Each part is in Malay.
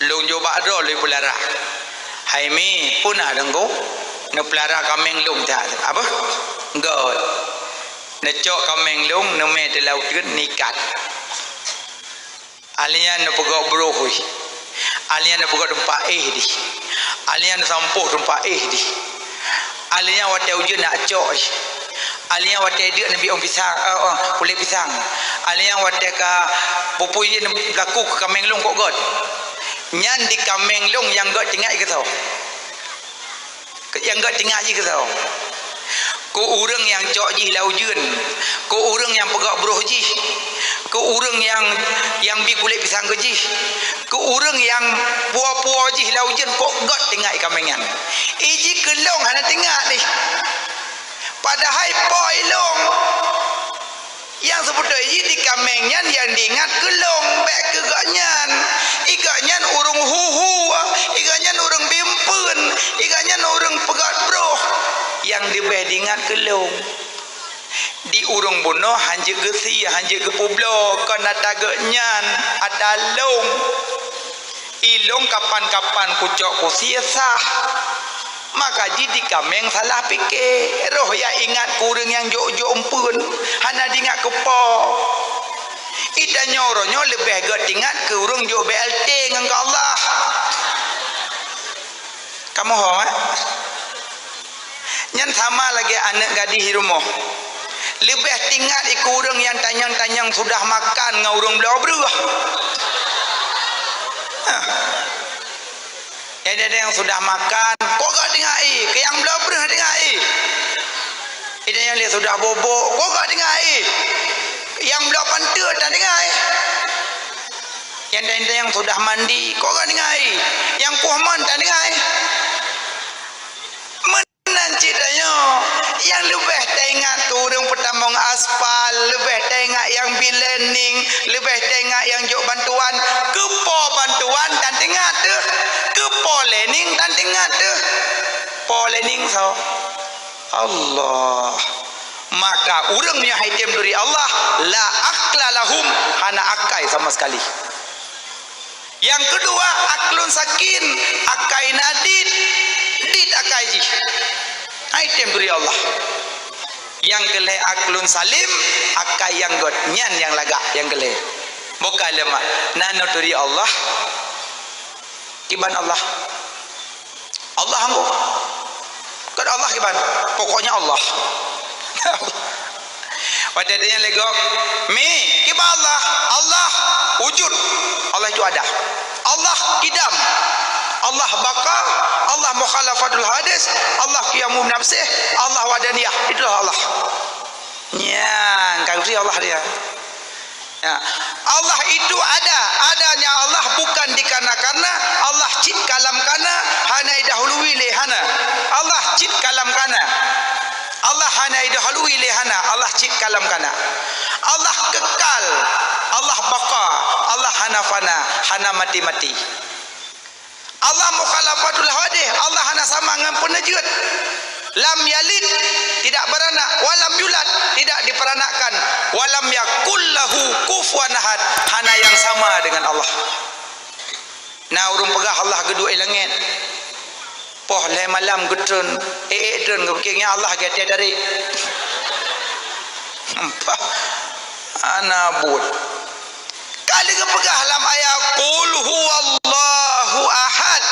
long jo ba ro le pelara hai mi pun ada ngko ne pelara kameng long ta apa god ne cok kameng long ne me de lau tun nikat alian ne pegok brohui alian ne pegok tempat di alian sampuh tempat di alian wate ujun nak cok alian wate dia nabi om pisang kulit pisang alian wate ka pupuyin laku ke kameng long kok god nyan di kameng long yang god tengah ke tau yang god tengah je ke tau ko urang yang cok ji lau jun ko urang yang pegak broh ji ko urang yang bi kulit pisang ke ji ko urang yang puah-puah ji lau jun kok god tengah kamengan iji kelong hana tengah ni padahal po ilong yang sebetul ini di kamengan yang diingat kelong baik ke ganyan iganyan urung huhu iganyan urung bimpun iganyan urung pegat bro yang dibeh diingat kelong di urung bono hanje gesi hanje ke publo kena taganyan ada long ilong kapan-kapan kucok ku siasah maka jadi kameng salah fikir roh ya ingat kurang yang jok-jok empun hana dingat kepo ita nyoronyo lebih gat ingat ke urang jok BLT dengan Allah kamu ho nyan sama lagi anak gadis di rumah lebih tinggal ikut urang yang tanyang-tanyang sudah makan dengan urang belau beruah ada yang sudah makan kok gak dengar ke yang belau beruah dengar ada yang dia sudah bobok kok gak dengar yang belau pantur tak dengar yang sudah mandi kok gak dengar yang puhman tak dengar ceritanya yang lebih tengok turun petambang aspal lebih tengok yang bilening lebih tengok yang jok bantuan kepo bantuan dan tengok tu kepo lening dan tengok tu po lening so Allah maka urangnya haitem dari Allah la akla lahum hana akai sama sekali yang kedua aklun sakin akai nadid did akai ji item dari Allah yang kele aklun salim akai yang god nyan yang lagak yang kele bukan lemak nano dari Allah kiban Allah Allah anggo kan Allah kiban pokoknya Allah pada dia lego mi kiban Allah Allah wujud Allah itu ada Allah kidam Allah baka Allah mukhalafatul hadis Allah qiyamul nafsih Allah wadaniyah itulah Allah nyang kafir Allah dia ya. Allah itu adanya Allah bukan dikarenakan Allah cip kalam kana hana dahului lehana Allah cip kalam kana Allah hana dahului lehana Allah cip kalam kana Allah kekal Allah baka Allah hana fana hana mati-mati Allah mukhalafatul hadis Allah hana sama dengan penajud lam yalid tidak beranak walam yulad tidak diperanakkan walam yakul lahu kufuwan ahad hana yang sama dengan Allah nah urung pegah Allah geduk langit poh le malam gedun drun kekingnya Allah gete dari ana bud kali kepegah lam ayat qul huwallahu ahad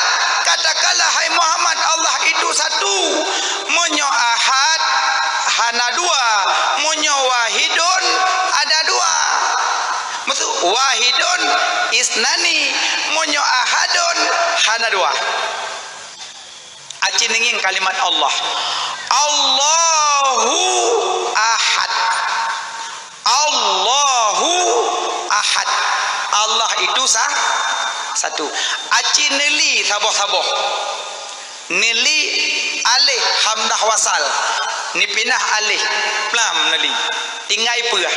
katakanlah hai Muhammad Allah itu satu munyo ahad hana dua munyo wahidun ada dua maksud wahidun isnani munyo ahadun hana dua aci ningin kalimat Allah Allahu ahad Allahu ahad Allah itu satu aci neli saboh-saboh neli alih hamdah wasal ni pinah alih plam neli tinggai peah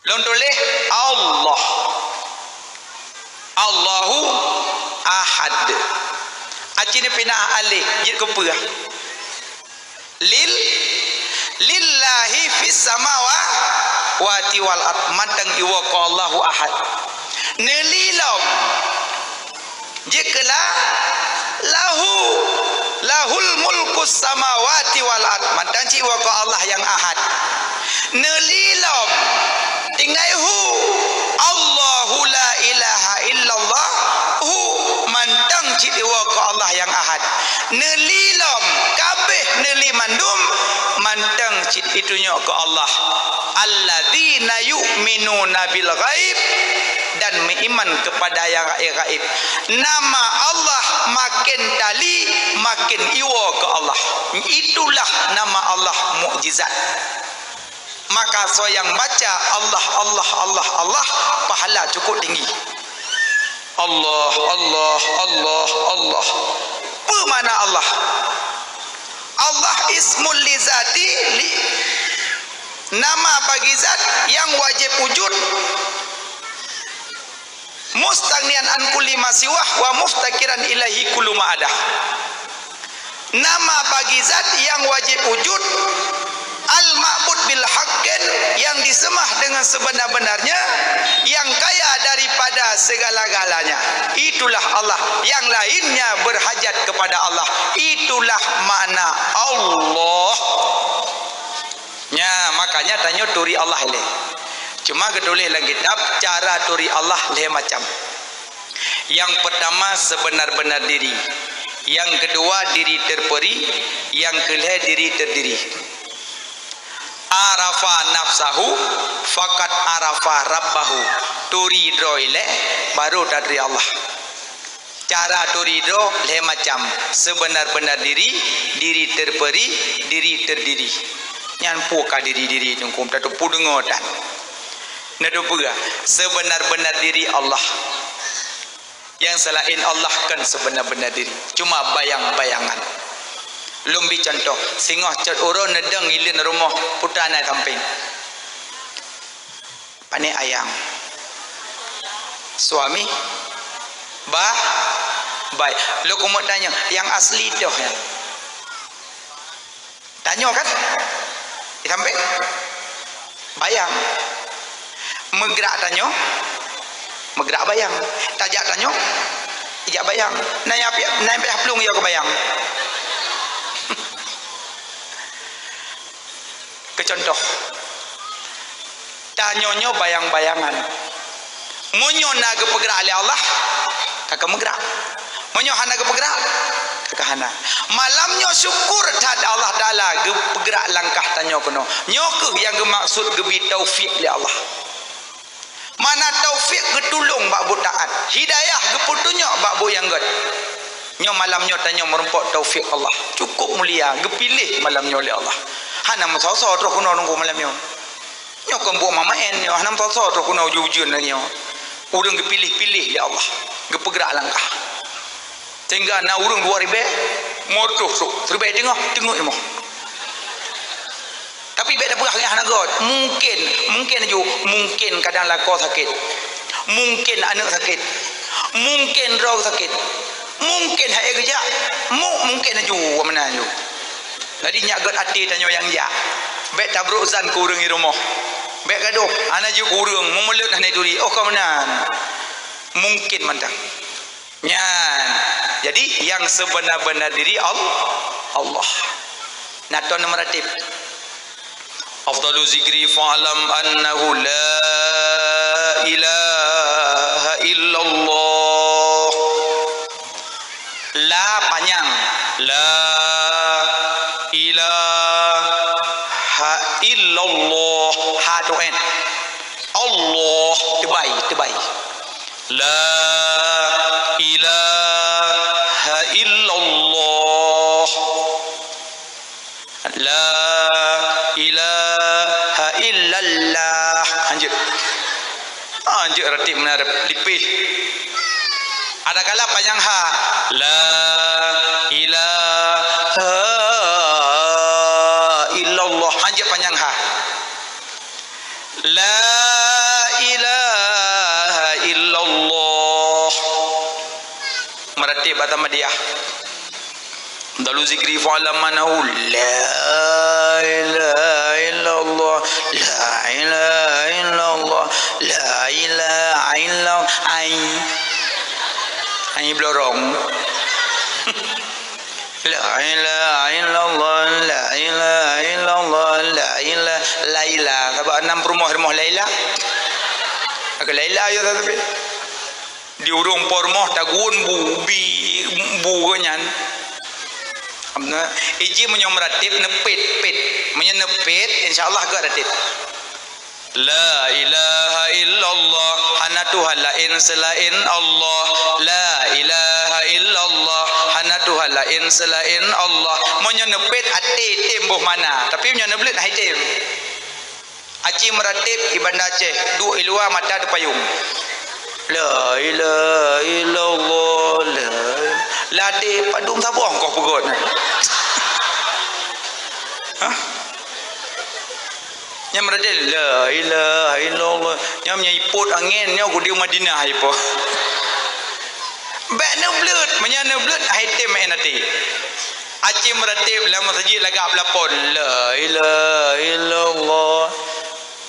lontoleh Allah Allahu ahad aci ni pinah alih jid ke peah lillahi fis samawati wal ard matang iwa ko Allahu ahad nelilom jikalau lahul mulkus samawati wal ard mantan jiwa ko Allah yang ahad nelilom tinggai hu Allahu la ilaha illallah hu mantang jiwa ko Allah yang ahad nelilom kabeh neli mandum mantang cit itunya ko Allah alladzina yu'minuna bil ghaib dan beriman kepada yang gaib. Nama Allah makin tali makin iwa ke Allah. Itulah nama Allah mukjizat. Maka so yang baca Allah Allah Allah Allah pahala cukup tinggi. Allah Allah Allah Allah. Apa makna Allah? Allah ismul li zati li, nama bagi zat yang wajib wujud, mustaghniyan an kulli ma siwah wa muftakiran ilahi kullu ma ada. Nama bagi zat yang wajib wujud, al-ma'bud bil haqqin, yang disembah dengan sebenar-benarnya, yang kaya daripada segala-galanya. Itulah Allah. Yang lainnya berhajat kepada Allah. Itulah makna Allah. Ya, makanya tanya turi Allah le. Cuma ketulis dalam kitab cara turi Allah le macam. Yang pertama sebenar-benar diri. Yang kedua diri terperi. Yang kelima diri terdiri. Arafa nafsahu fakat arafa rabbahu. Turi droile baru dari Allah. Cara turi dro le macam sebenar-benar diri, diri terperi, diri terdiri. Nyan puka diri-diri tungkum tatu pudengotan. Nado puga sebenar-benar diri Allah. Yang selain Allah kan sebenar-benar diri. Cuma bayang-bayangan. Lumbi contoh, singoh cat urun nedeng ilin rumah putana samping. Pane ayang. Suami baik. Lo kumut tanya, yang asli dah ya. Tanya kan? Sampai bayang. Megrak tanya, megrak bayang. Tajak tanya, ijak bayang. Naik pelung ya ke bayang. Kecontoh, tanyonyo bayang-bayangan. Monyo naga pegrak oleh Allah, kakak megrak. Monyo hana ke pegrak, kakak hana. Malamnya syukur tad Allah Taala ge pegrak langkah tanyo kono. Nyoke yang gemaksud gebi taufik oleh Allah. Mana taufik getulung bak bu taat. Hidayah geputunyo bak bu yang god. Nyo malamnya tanyo merumpok taufik Allah. Cukup mulia, gepilih malamnya oleh Allah. Hana msosot ro kuno nunggu malamnya. Nyo kembo mama en nyo hana msosot ro kuno jujun nyo. Urang gepilih-pilih ya Allah. Gepegrak langkah. Tinggal na urang 2000 motor sok. Terbaik tengok imo. Tapi beda pegak hana god. Mungkin kadang lako sakit. Mungkin anak sakit. Mungkin roh sakit. Mungkin hai kerja. Mungkin aju mana aju. Jadi nyak god ati tanyo yang ja. Bek tabruk zan ku urang di rumah. Bek gaduh ana ju urang memelut hanai turi. Oh kau menan. Mungkin mantang. Nyan. Jadi yang sebenar-benar diri Allah. Naton meratib. Afdalu zikri fa'lam annahu la ilaha illallah. La panjang. La ilaha illallah. Ha tu en. Allah tebai. La ilaha illallah. La ilaha illallah. Anjir ratib benar dipih. Ada kala panjang ha. La ilaha illallah. Anjir panjang ha. La ilaha illallah. Meratib atam dia. Dalu zikri fa'lam manahu la ilaha illallah. La ilaha illallah. La ilaha illallah ai blorong la ilaha illallah la ilaha illallah la ilaha Laila sebab 6 rumah Laila agak Laila ya tapi di urung pormoh tagun bu kanyan amna iji menyomratib nepit menyenepit insyaallah gak ratib la ilaha illallah hana tuhan lain selain Allah la ilaha illallah hana tuhan lain selain Allah menyenepit ati tembuh mana tapi menyenepit hai tem aci meratib ibanda Aceh du ilua mata de payung la ilaha illallah la de padung sabong kau pegot ha nya meratib la ilaha illallah nya iput angin nya ku di Madinah ipo bek ne blut menya ne blut hai tem enati aci meratib la masjid lagap lapon la ilaha illallah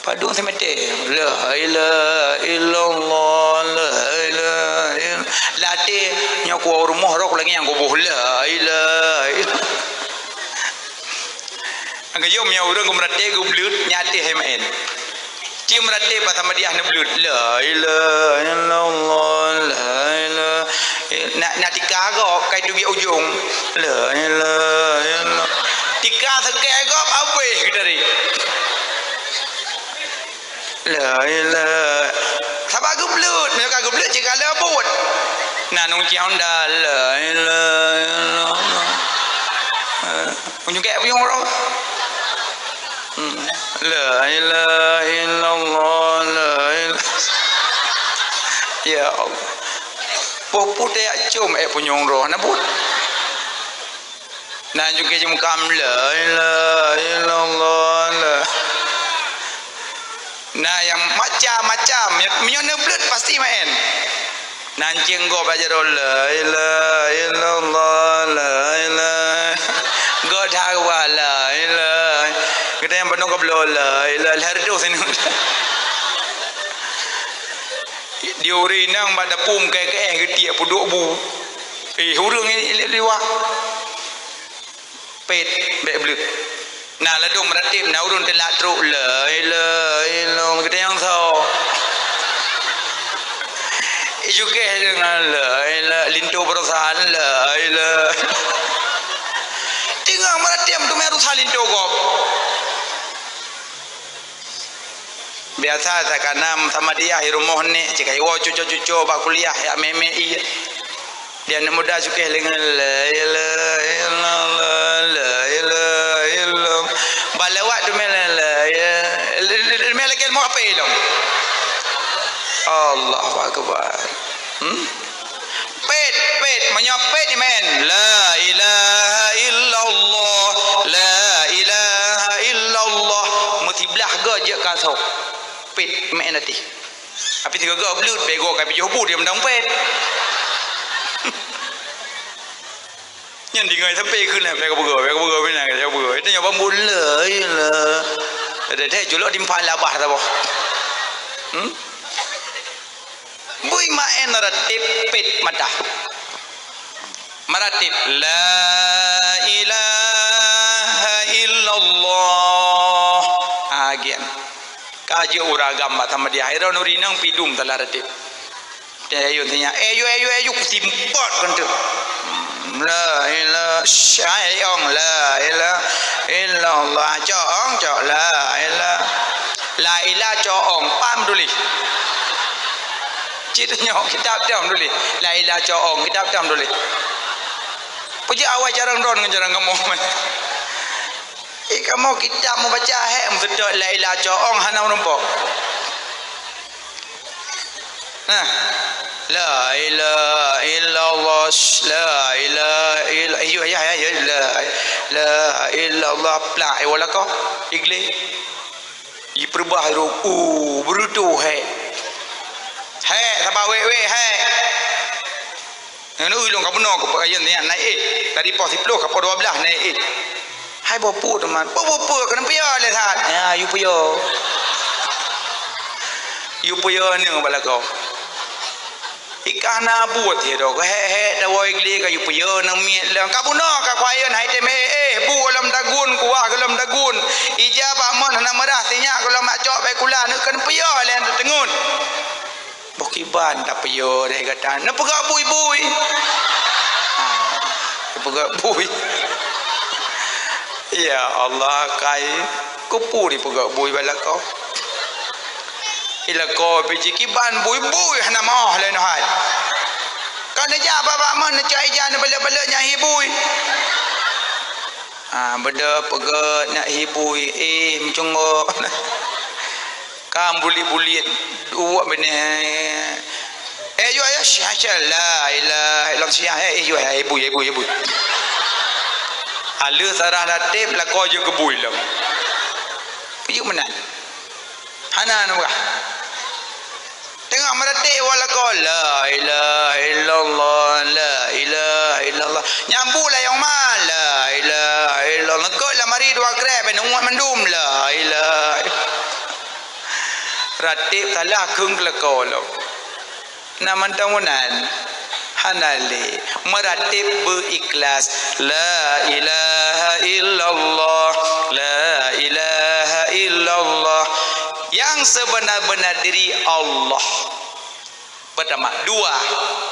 padung semete la ilaha illallah la ilaha lati nya ku rumah rok lagi yang goboh la ilaha angga yo nya urang ku merate ku blut nyati hemen ci merate sama dia ne blut la ilaha illallah la ilaha nak tika go kai tu bi ujung la ilaha illallah tika seke go apa dari la ilaha sabak geblut mereka geblut jika lebut nanung ciang dah la ilaha unjuk kayak punya orang la ilaha illallah la ilaha ya Allah poput ya cum punya orang nabut nan juga jum kam la ilaha illallah la nah yang macam-macam menyono blut pasti main nancing go belajar la ilaha illallah la ilaha go dhawa la ilaha kita yang penuh keblo la ilaha hardo sini diuri nang pada pum ke getia puduk bu hurung ini liwak pet bek blut nah ladung meratib nah urun telak truk la ilaha illallah kita yang tahu juga dengan la ilaha lintu perusahaan la ilaha tinggal meratib tu meru salintu kok biasa sekarang sama dia rumah ni jika iwo cucu bak kuliah ya meme iya dia muda juga dengan la ilaha illallah la ilaha illallah balawat tu mela ya mela kel mo apa ilmu Allahu akbar pet menyapet ni men la ilaha illallah la ilaha illallah mutiblah go je kasau pet men nanti api tiga go blut bego kai pijo bu dia mendang pet nhân đi người thấp bêขึ้นเลยไปกับเบื่อไปไหนกับเบื่อนี่อย่าว่ามุนเลยแต่แท้จุดละดิมพายลาบาทบ่บุยมาเอนระติบปิดมาตาmaratib la ilaha illallah agian kaji uragam sama dia hairan uri nang pidum talaratib dia ayun tanya ayu simpot kan tu la ilaha syai'ong la ilaha illallah coong la ilaha coong pam dulu ceritanya kitab jam dulu la ilaha coong kitab jam dulu puji awal jarang don jarang ngomong kamu kitab mau baca betul la ilaha coong hana numpuk nah la ilaha illallah la ilaha illallah ya la illallah plai wala ko igle i perbah ru brutu he sabah we he nu ulung ka benar ko payan ni naik tadi pos 10 ka pos 12 naik hai bopu teman bopu kenapa ya le sat ya you puyo อยู่เปยเนื้อบาละก็อีกานาบวชเหรอก็แห่ตะวอยกลีก็อยู่เปยนเมียแล้วกับบุนอกกับควายไหนเต็มบูลำตะกุนกูว่าก็ลำตะกุนอีจ้าบะมันนามราสิญาก็ลำมาเจาะไปกุลานึกกันเปยแล้วตะงุนบอกที่บ้านตะเปยได้กระตานนับปะกะบุยปะกะบุยya Allah kai ko puri pega bui bala ko ila ko piji ki ban bui hana mah le no hai kan ja baba man cai jan bala nya hi bui beda pega nak hi bui mcungo kam buli dua bene yo ya sha la ilaha illallah sia yo bui alu sarah latip la ko je kebui lam piyu menan hana nu ka tengok meratik wala ko la ilaha illallah la ilaha illallah nyambu la yang mal la ilaha illallah ko la mari dua krep ben umat mendum la ilaha ratip salah keung la ko lo naman tamunan hanale meratib berikhlas la ilaha illallah la ilaha illallah yang sebenar-benar diri Allah. Pertama, dua,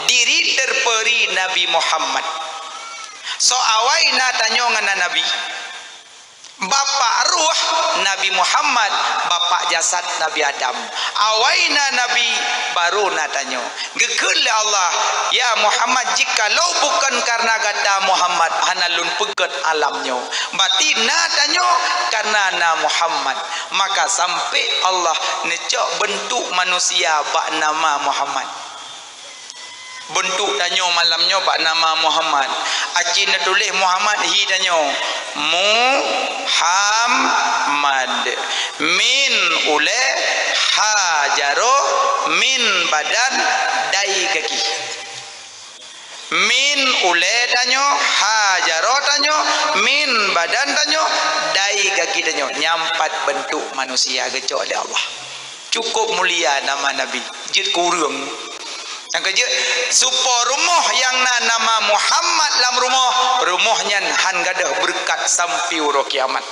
diri terperi Nabi Muhammad. So awaina tanyo ngana Nabi Bapak ruh Nabi Muhammad, bapak jasad Nabi Adam. Awaina Nabi baru natanyo. Gekul Allah, ya Muhammad jikalau bukan karena kata Muhammad hanalun pegat alamnyo. Berarti natanyo karena na Muhammad. Maka sampai Allah necok bentuk manusia bak nama Muhammad. Bentuk tanyo malamnyo pak nama Muhammad. Acin tulis Muhammad hi tanyo Muhammad min ule hajaro min badan dai kaki. Min ule tanyo hajaro tanyo min badan tanyo dai kaki tanyo. Nyampat bentuk manusia gecok oleh Allah. Cukup mulia nama Nabi. Jid kurang. Yang kerja supaya rumah yang nama Muhammad dalam rumahnya han gadah berkat sampai uro kiamat.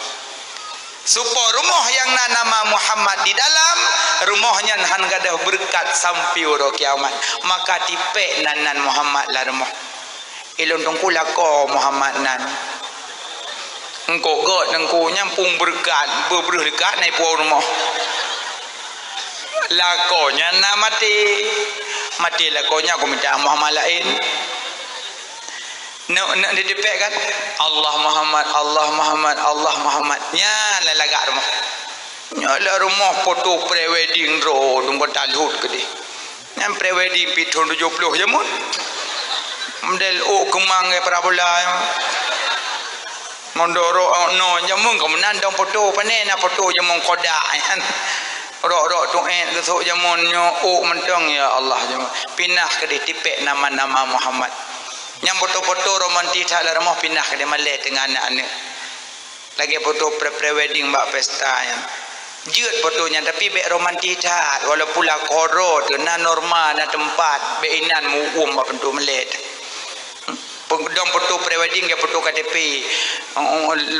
Supaya rumah yang nama Muhammad di dalam rumahnya han gadah berkat sampai uro kiamat. Maka tipe nanan Muhammad lah rumah. Ilon tungku lako Muhammad nan. Engkau god engkau nyampung berkat berkat naik puau rumah. Lakonya nama mati lakonya aku minta Muhammad lain. Nak didepek kan Allah Muhammad Allah Muhammad Allah Muhammad nya lagak rumah nya rumah foto pre-wedding ro dum talut ke di nyam pre-wedding pitun 70 je mun model kemang parabola mondoro no jamun kemenan dong foto panena foto jamun kodak kan rok tu gesuk jamunnya mentong ya Allah jamun pindah ke di tipek nama-nama Muhammad. Yang foto-foto romantis ala rumah pindah ke di Malay dengan anak-anak. Lagi foto pre-wedding bak pesta yang jeut fotonya tapi bek romantis tat walaupun la koro tu na normal na tempat bek inan mu bak pentu Malay. Dong foto pre-wedding ke foto KTP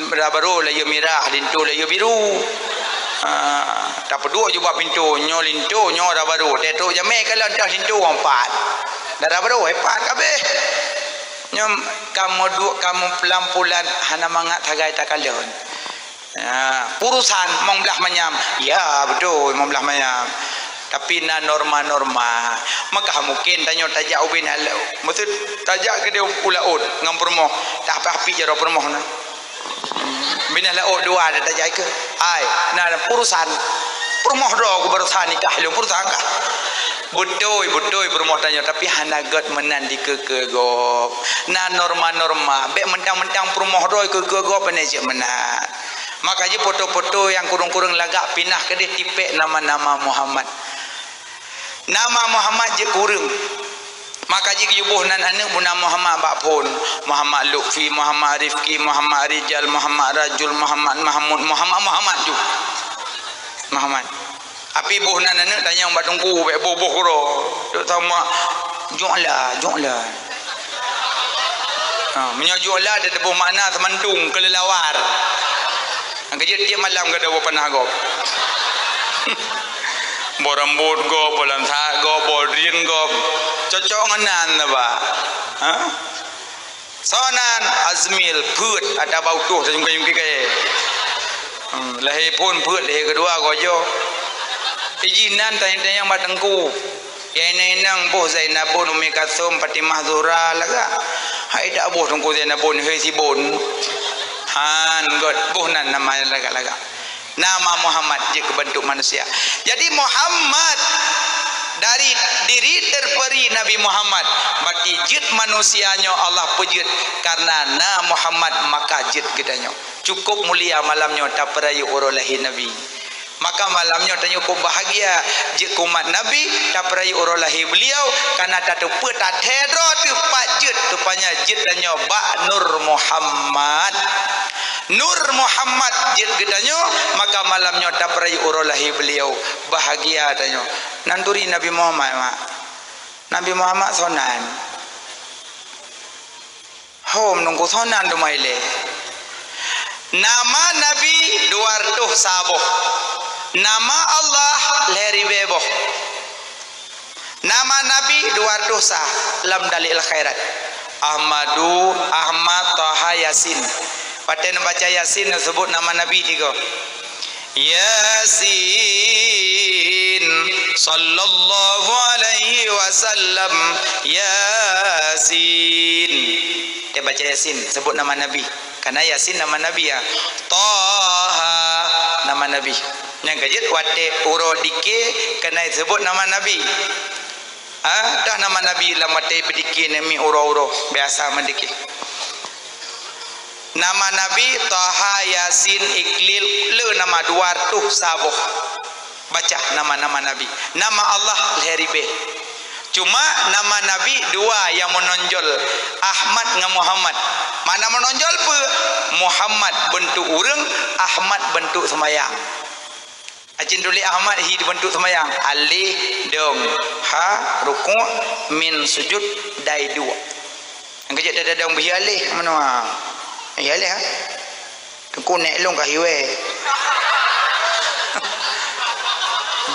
baru la yo merah lintu la yo biru. Tak pedua juga pintu nyo lintu nyo dah baru tetok jame kalau dah lintu empat dah baru hebat kabeh nyom kamu pelan-pelan hana mangat hagai takalon purusan mongbelah menyam ya betul mongbelah menyam tapi na norma-norma maka mungkin tanya tajak ubin halau maksud tajak ke dia pulaut ngam permoh tak api jaro permoh na bina laut dua ada tajak ke ai na purusan permoh do aku berusaha nikah lu purusan kah betul permoh tanya tapi hanagat menan di ke gop na norma-norma bek mentang-mentang permoh do ke gop peneje menat maka je foto-foto yang kurung-kurung lagak pindah ke dia tipek nama-nama Muhammad. Nama Muhammad je kurung. Maka jika yubuh nan anak buna Muhammad bakpun Muhammad Lutfi, Muhammad Rifki, Muhammad Rijal, Muhammad Rajul, Muhammad Mahmud, Muhammad tu. Muhammad. Api boh nan nak tanya mbak tungku be boh kro. Duk sama joklah. Menyojoklah ada tebuh makna semandung kelelawar. Kerja tiap malam kada pernah go. Borambut go, bolan sa go, bodrin go. Cocok nganan apa? Sonan azmil put ada bau tuh sejungkai kaya. Lahir pun put lahir kedua gojo. Ijinan tanya-tanya batengku. Yang ini nang boh Zainabun Umi Kasum Fatimah Zura laga. Hai dak boh tengku Zainabun hei si bon. Han god boh nan nama laga. Nama Muhammad je kebentuk manusia. Jadi Muhammad dari diri terperi Nabi Muhammad berarti jid manusianya Allah pejid karena na Muhammad maka jid kitanya cukup mulia malamnya tak perayu urolahi Nabi maka malamnya tanya ku bahagia jid kumat Nabi tak perayu urolahi beliau karena tak tupa tak tedro tu pak jid tupanya jid tanya Bak Nur Muhammad Nur Muhammad jid kitanya maka malamnya tak perayu urolahi beliau bahagia tanya nanturi Nabi Muhammad mak. Nabi Muhammad sonan. Hom nunggu sonan tu maile. Nama Nabi 200 sabuh. Nama Allah leri beboh. Nama Nabi 200 sah lam dalil khairat. Ahmad Taha Yasin. Paten baca Yasin sebut nama Nabi tiga. Yasin sallallahu alaihi wasallam Yasin. Dia baca Yasin sebut nama Nabi. Karena Yasin nama Nabi ya. Taha nama Nabi. Yang kejut wate uro dike kena sebut nama Nabi. Dah nama Nabi lama te berdike nemi uro biasa mendike. Nama Nabi Taha Yasin Iklil le nama 200 sabuh. Baca nama-nama Nabi. Nama Allah leheribe. Cuma nama Nabi dua yang menonjol, Ahmad dengan Muhammad. Mana menonjol pe? Muhammad bentuk urang, Ahmad bentuk semayang. Ajin tulis Ahmad hi bentuk semayang. Alih dom ha ruku' min sujud dai dua. Ang kejak dah dong bialih mana? Bialih ha. Tengku nek long ka hiwe.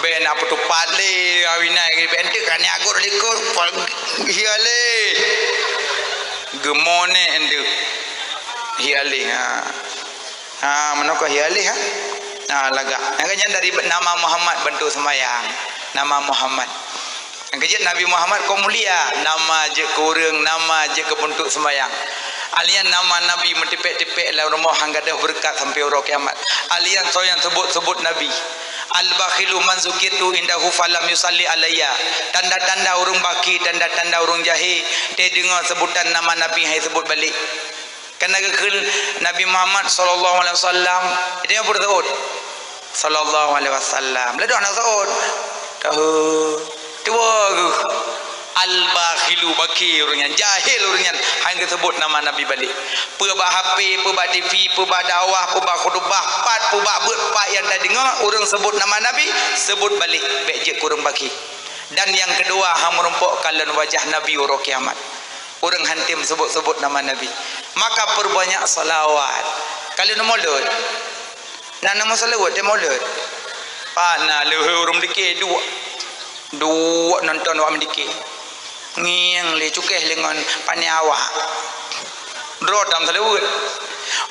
Ben apa tu patli awinai ke ben tu kan agur likur hiale gemone endu hiale mana ko hiale laga angkanya dari nama Muhammad bentuk sembahyang nama Muhammad angkanya Nabi Muhammad ko mulia nama je kurang nama je ke bentuk sembahyang alian nama Nabi mentipek-tipek la rumah hanggadah berkat sampai orang kiamat alian so yang sebut Nabi al-bakhilu man zukitu indahu falam yusalli alayya. Tanda-tanda urung baki, tanda-tanda urung jahil. Dia dengar sebutan nama Nabi hai sebut balik. Karena kekal Nabi Muhammad sallallahu alaihi wasallam dia pun sebut sallallahu alaihi wasallam. Ledak nak sebut. Tahu. Tua ke. Al-bakhilu baki urangnya jahil urangnya hang sebut nama Nabi balik. Pebak HP, pebak TV, pebak dakwah, pebak khutbah, pebak berpak yang dah dengar urang sebut nama Nabi sebut balik baik je kurang baki. Dan yang kedua hang merumpuk kalan wajah Nabi uro kiamat. Urang hantim sebut-sebut nama Nabi. Maka perbanyak salawat. Kalau nak maulud. Nak nama salawat dia maulud. Pana leuh urang dikir dua nonton awak mendikir. Ngiang le cukeh dengan paniawa drodam salawat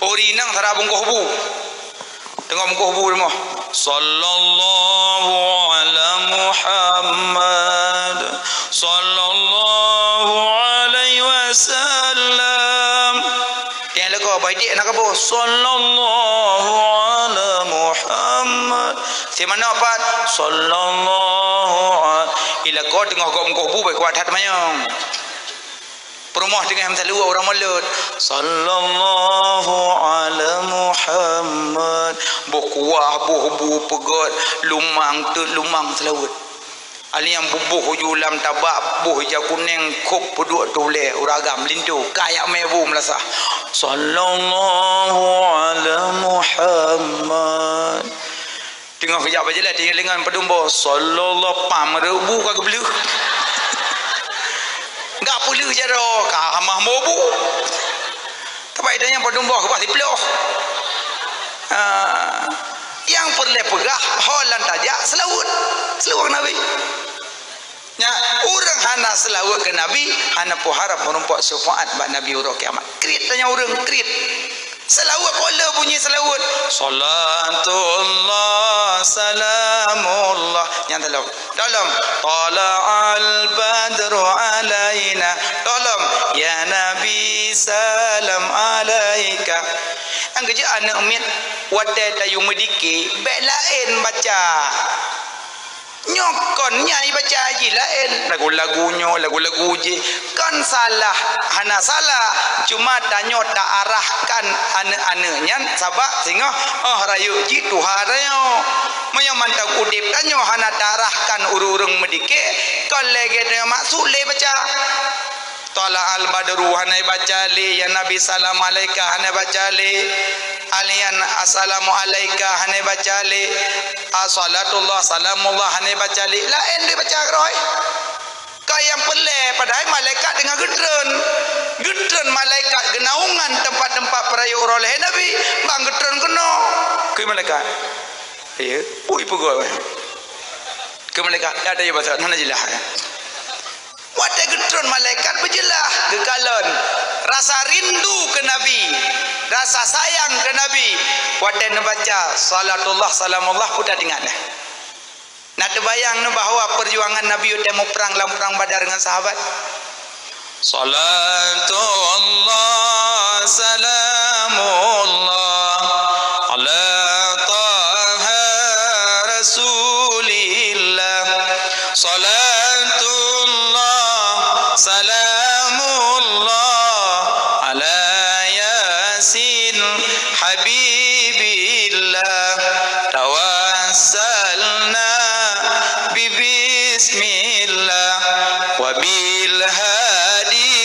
orinang sarabung kohbu tengok kohbu semua sallallahu ala Muhammad sallallahu alaihi wasallam yang leko baik nak apa sallallahu ala Muhammad si mana apa sallallahu ila kau tengah kau bu baik kuat hat mayong perumah dengan hamzah luar orang mulut sallallahu ala Muhammad buh kuah buh pegot lumang selawat ali yang bubuh julam tabak buh hijau kuning kop peduk tole uragam lindu kayak mebu melasa sallallahu ala Muhammad tengah kejap aja lah tinggal dengan pedumbo sallallahu pam rebu kagak belu enggak pulu jaro kamah mobu tapi idanya pedumbo ke pasti peluh yang perlu pegah holan tajak selawut Nabi nya urang hana selawat ke Nabi hana po harap merumpak syafaat bak Nabi urang kiamat krit tanya urang krit selawat kola bunyi selawat salatullah salamullah yang dalam tala'al badru alaina dalam ya Nabi salam alaika ang kerja anak umit wadai tayu mediki baik lain baca nyokon nyai baca haji lain lagu-lagu je kan salah hana salah cuma tanyo tak arahkan anak-anaknya sabak sehingga rayu ji Tuhan rayu moyo mantap udip tanyo hana tak arahkan urung medike kan lege tengah maksud le baca tala al badru hanai baca le ya Nabi salam alaika hanai baca le alian assalamu alaika hanai baca le salatullah salamullah hanai baca li lain dia baca roy kau yang pelai padahal malaikat dengan gedren malaikat genaungan tempat-tempat perayu oleh Nabi bang gedren kena ke malaikat ya pui pegawai ke malaikat ada ya bahasa mana jelas ya wadah gedren malaikat berjelah kekalon rasa rindu ke Nabi rasa sayang ke Nabi wadah membaca salatullah salamullah pun dah dengar dah nak terbayang bahawa perjuangan Nabi udah mau perang dalam perang Badar dengan sahabat salatullah salamullah ala taha rasulillah salatullah salamullah ala yasin habibillah tawassalna bismillah wa bil hadi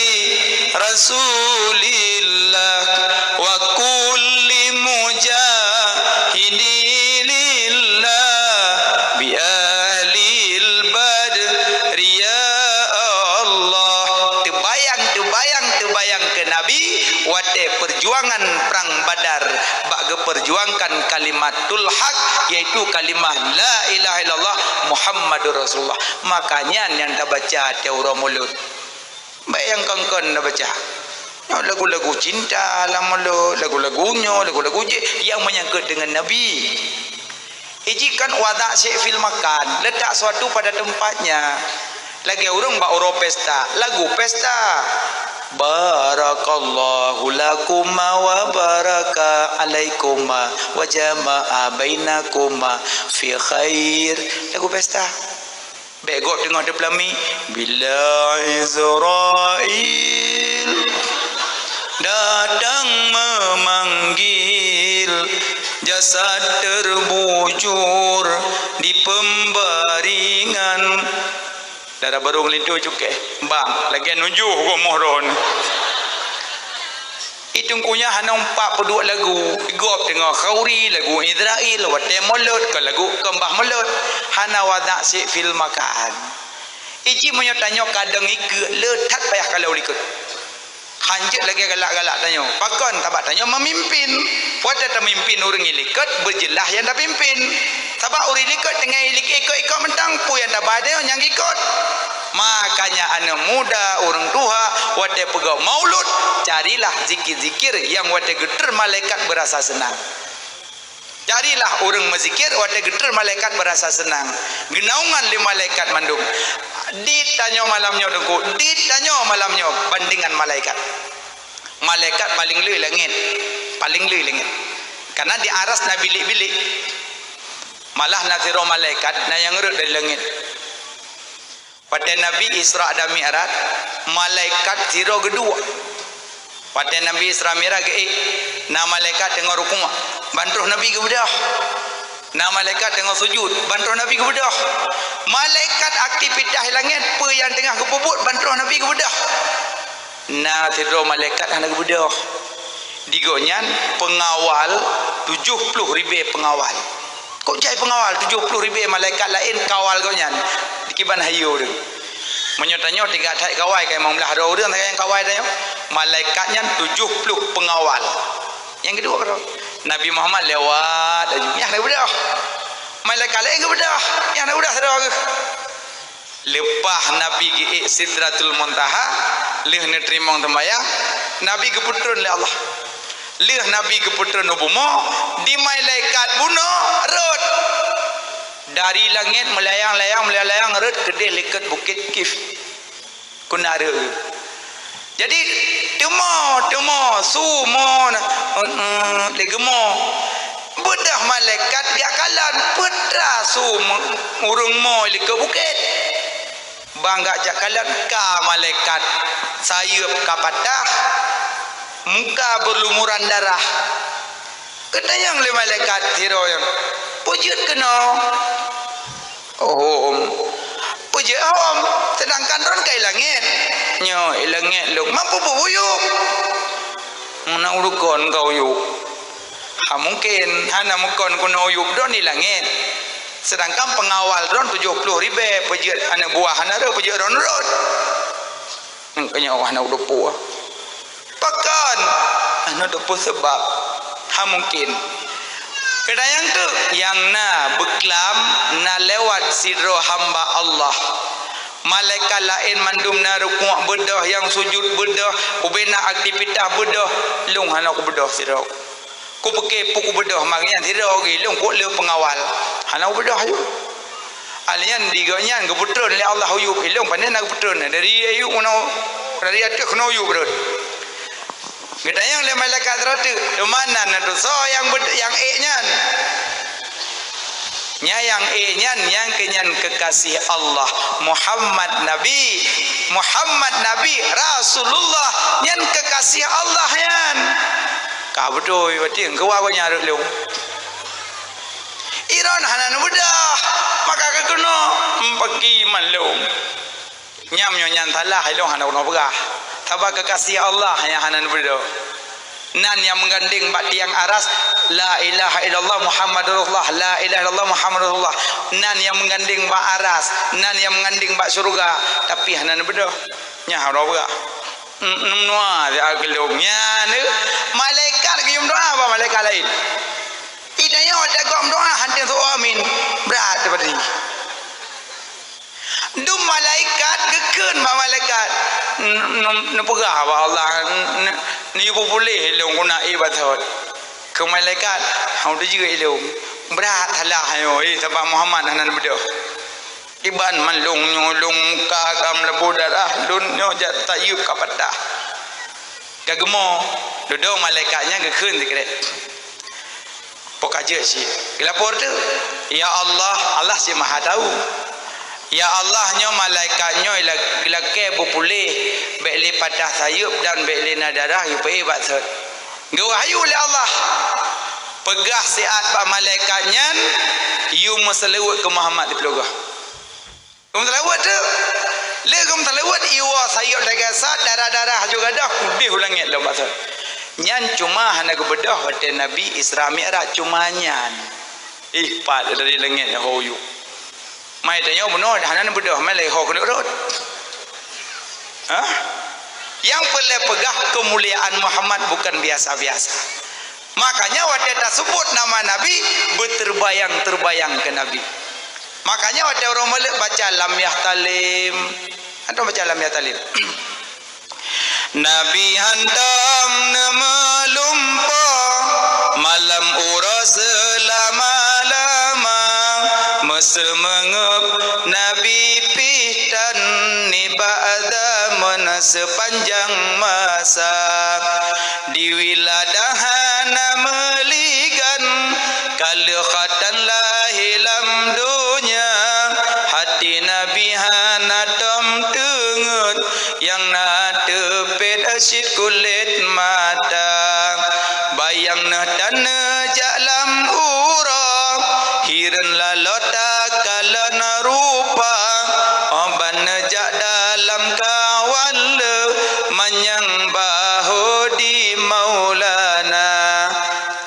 rasulillah wa kulli mujahidilillah bi ahlil badri ya Allah terbayang ke Nabi wate perjuangan perang Badar bagi perjuangkan kalimatul haq yaitu kalimah la ilaha illallah Muhammadur Rasulullah makanya yang dah baca teora mulut bayangkan kan dah baca lagu-lagu cinta lagu-lagunya lagu-lagu yang menyangkut dengan Nabi ijikan wadak syekh fil makan letak suatu pada tempatnya lagi orang bawa pesta lagu pesta barakallahu lakuma wa baraka alaikuma wa jama'a bainakuma fi khair lagu pesta begok tengah deplami bila Israel datang memanggil jasad terbujur di pembaringan darah baru ngelintu cukai bang lagi nunjuk kau mohron itu punya hana 42 lagu gop tengah khauri lagu Israel wate mulut ke lagu kembah mulut hana wadak si fil makan iji punya tanya kadang ikut letak payah kalau ikut hanjut lagi galak-galak tanya pakon tabak tanya memimpin wate memimpin orang ilikut berjelah yang dah pimpin sebab orang ilikut dengan ikut mentang pu yang dah badai yang ikut makanya anak muda orang tua wate pegau maulud carilah zikir-zikir yang wate geter malaikat berasa senang carilah orang menzikir wate geter malaikat berasa senang genaungan li malaikat mandum ditanya malamnya dengku ditanya malamnya bandingan malaikat paling lui langit karena di aras na bilik-bilik malah nasiro malaikat na yang urut dari langit pada Nabi Isra dan Mi'raj malaikat zero kedua pada Nabi Isra Mi'raj na malaikat tengah rukuk bantuh Nabi ke bedah na malaikat tengah sujud bantuh Nabi ke bedah malaikat aktivitas langit apa yang tengah kepuput bantuh Nabi ke bedah na zero malaikat hana ke bedah digonyan pengawal 70,000 pengawal Kok jai pengawal 70,000 malaikat lain kawal kau nyan. Dikiban hayu tu. Menyotanya 3 tak kawal kai mang belah ro dia yang kawal tanya. Malaikatnya 70 pengawal. Yang kedua kata Nabi Muhammad lewat aja. Ya dah budak. Malaikat lain ke budak? Yang dah budak sedar ke? Lepas Nabi gi Sidratul Muntaha, leh ne terima tembayang, Nabi keputran oleh Allah. Leh Nabi keputran Nubumo, di malaikat bunuh rot. Dari langit melayang rot kedai lekat bukit Kif. Kunara. Jadi temo sumo legemo bedah malaikat gak kalan putra sumo urung mo lekat bukit. Bangga jakalan ka malaikat sayup kapatah muka berlumuran darah ketayang le malaikat hiroyan pujud kena pujud sedangkan ron kai langit nyo langit lu mampu buyuk mana urukon kau yuk mungkin hana mukon kuno yuk don di langit. Sedangkan pengawal drone 70,000 pejat anak buah anak ada pejat drone. Kanya anak depu. Pakan anak depu sebab mungkin. Kedayang tu yang na beklam na lewat sidro hamba Allah. Malaikat lain mandum na rukuk bedah yang sujud bedah, ubena aktivitas bedah, lung anak bedah sidro. Ku pakai puku bedah maknya tidak lagi long ku le pengawal hana bedah ayu alian diganyan ke putron le Allah ayub ilong pandai nak putron dari ayu ono dari atuk kena ayub bro kita yang le malaikat ratu di mana na tu so yang e-nyan yang e-nyan yang kenyan kekasih Allah Muhammad Nabi Rasulullah yang kekasih Allah yan kau betul, berarti engkau apa nyarut lu? Iran hanan mudah, maka kena pergi malu. Nyam talah lu hanan nak berah. Tabak kekasih Allah yang hanan mudah. Nan yang mengganding bak tiang aras, la ilaha illallah Muhammadur Rasulullah, la ilaha illallah Muhammadur Rasulullah. Nan yang mengganding bak aras, nan yang mengganding bak surga, tapi hanan mudah. Nya harap berah. Numnua dia gelungnya ni malaikat ke doa apa malaikat lain idanya ada gom doa hantin tu amin berat daripada ni dum malaikat gekeun ba malaikat nepegah ba Allah ni boleh long guna ibadat ke malaikat hau tu juga ilung berat halah ayo sebab Muhammad hanan bedah iban malung nyolong muka kam lebu darah lun nyo jat tayub kapatah gagemo dodo malaikatnya gekeun dikret pokaje si gelapor tu ya Allah si maha tahu ya Allah nyo malaikatnyo ilake bupulih beli patah sayup dan beli darah yupai batsat gawahayu oleh Allah pegah siat pak malaikatnya yu meselewut ke Muhammad di pelogah kum telawat tu le kum telawat iwa sayup dagasat darah-darah juga dah kudih ulangit lo batsat nyan cuma hana kebedah pada Nabi Isra Mi'raj cuma nyan ihpat dari langit hoyu mai tanya benar dah hana bedah mai le ho kena rot yang boleh pegah kemuliaan Muhammad bukan biasa-biasa makanya waktu kita sebut nama Nabi berterbayang-terbayang ke Nabi makanya waktu orang Malik baca lam yahtalim atau baca lam yahtalim Nabi hantam nemelumpa malam uras selama-lama mesemengep Nabi pihtan ni ba'daman sepanjang masa di wiladahan meligan kala khatan lahilam dunia hati Nabi hanatom tengut yang natepet asyid kulit mata bayang dan jalam urang hiran lalota kalan rupa oban nejak dalam kawan le manyang bahu di maulana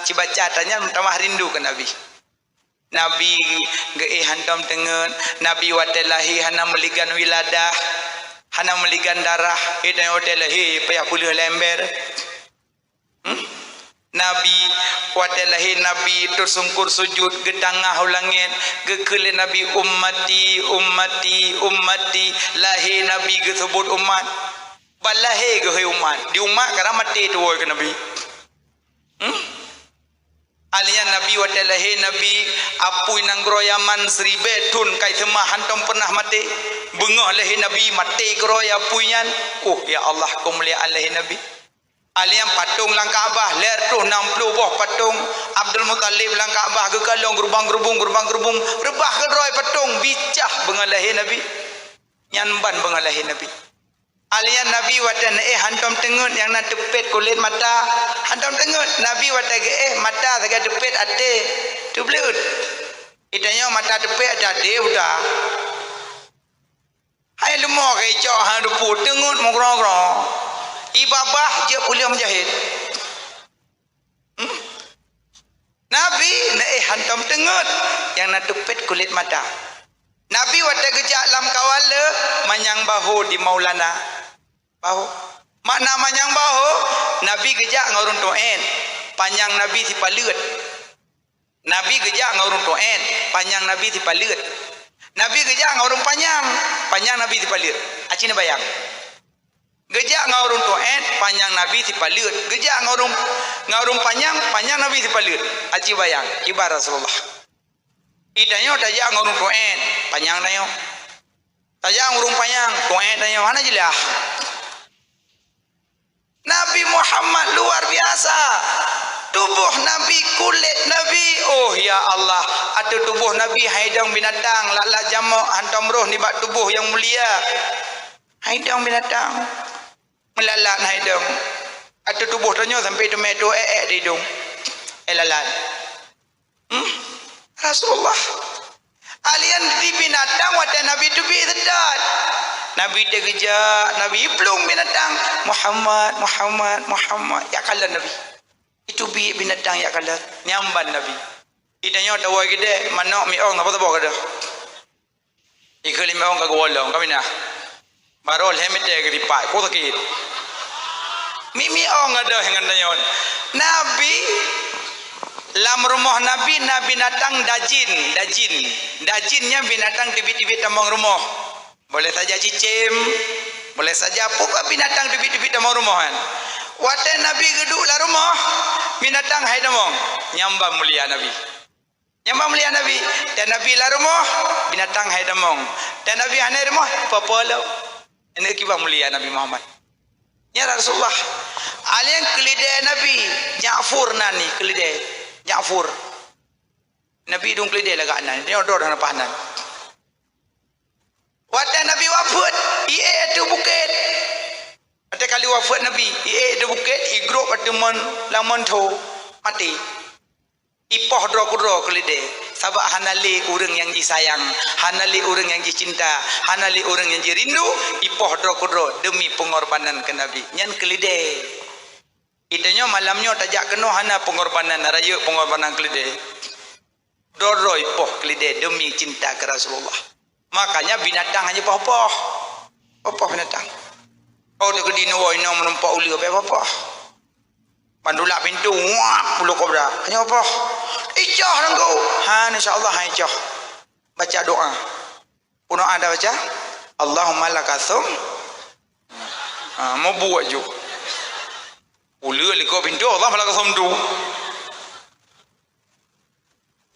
cibaca tanya tambah rindu ke Nabi Nabi ge hantam tengen, Nabi watelahi hana meligan wiladah, hana meligan darah, kita watelahi payah pulih lember. Nabi watelahi Nabi tersungkur sujud gedangah ulangin gekele Nabi ummati ummati ummati lahi Nabi gesebut umat balahi ge umat di umat kara mati tu ke Nabi. Alian Nabi watelahi Nabi apui nang groyaman seribe tun kai semah hantam pernah mati bengah lahi Nabi mati groya puinyan. Oh ya Allah kumulia alahi Nabi. Alian patung lang Kaabah ler tu 60 buah patung Abdul Muttalib lang Kaabah gekalong gerbang-gerbung rebah ke roy patung bicah bengalahi Nabi nyanban bengalahi Nabi. Alian Nabi watan hantam tengut yang nak tepet kulit mata hantam tengut Nabi watan mata saga tepet ate tu belut itanya mata tepet ate udah hai lemah kai cok hang dupu tengut mogrong-grong ibabah je boleh menjahit. Nabi hantam tengut yang nak tepet kulit mata. Nabi wata gejak lam kawala manyang bahu di Maulana. Bahu. Makna manyang bahu Nabi gejak ngurun toen panjang Nabi si palut. Nabi gejak ngurun toen panjang Nabi si palut. Nabi gejak ngurun panjang Nabi si palut. Acina bayang. Gejak ngurun toen panjang Nabi si palut. Gejak ngurun panjang Nabi si palut. Aci bayang kibar Rasulullah. Idanyo tajak ngurun toen panjang dayo. Tajak ngurun panjang toen dayo. Mana jelah? Nabi Muhammad luar biasa. Tubuh Nabi, kulit Nabi. Oh ya Allah, atau tubuh Nabi haidang binatang lala jamak hantam roh ni bak tubuh yang mulia. Haidang binatang melalat haidang. Atau tubuh tanya sampai tomato di hidung. Lalat. Rasulullah. Alian di binatang wata Nabi tu bi sedat. Nabi tergejak, Nabi pelung binatang. Muhammad. Ya kalah Nabi. Itu bi binatang ya kalah. Nyamban Nabi. Idanya tahu gede, manok miong apa tahu kada. Ikali miong kagolong kami nah. Barol hemete geripai, kau sakit. Miong ada yang ngandayon. Nabi lam rumah Nabi binatang dajinnya binatang tibi-tibi tambang rumah. Boleh saja cicim, boleh saja pokok binatang tibi-tibi tambang rumahan. Wate Nabi geduk lah rumah binatang hai damong nyambang mulia Nabi. Nyambang mulia Nabi dan Nabi lah rumah binatang hai damong. Dan Nabi hanai rumah papalau. Ini kibah mulia Nabi Muhammad. Ya Rasulullah. Alian kelidai Nabi Ja'fur nani kelidai Ja'fur. Nabi dong kelidai lah kanan. Dia odor dan pahanan. Wata Nabi wafat, itu bukit. Wata kali wafat Nabi, itu bukit, igro pateman laman tu mati. Ipoh dro kelide. Sabak hanali orang yang disayang, hanali orang yang dicinta, hanali orang yang dirindu, ipoh dro demi pengorbanan ke Nabi. Nyan kelide. Itanya malamnya tajak kena hana pengorbanan raya pengorbanan kelide. Dro ipoh kelide demi cinta ke Rasulullah. Makanya binatang hanya poh-poh binatang. Oh dia kedino ino menumpak uli apa? Pandulak pintu, wah puluh kobra. Hanya apa? Icah rangkau. Insyaallah icah. Baca doa. Puno ada baca? Allahumma lakasum. Mau buat je. Uli liko pintu Allah malakasum tu.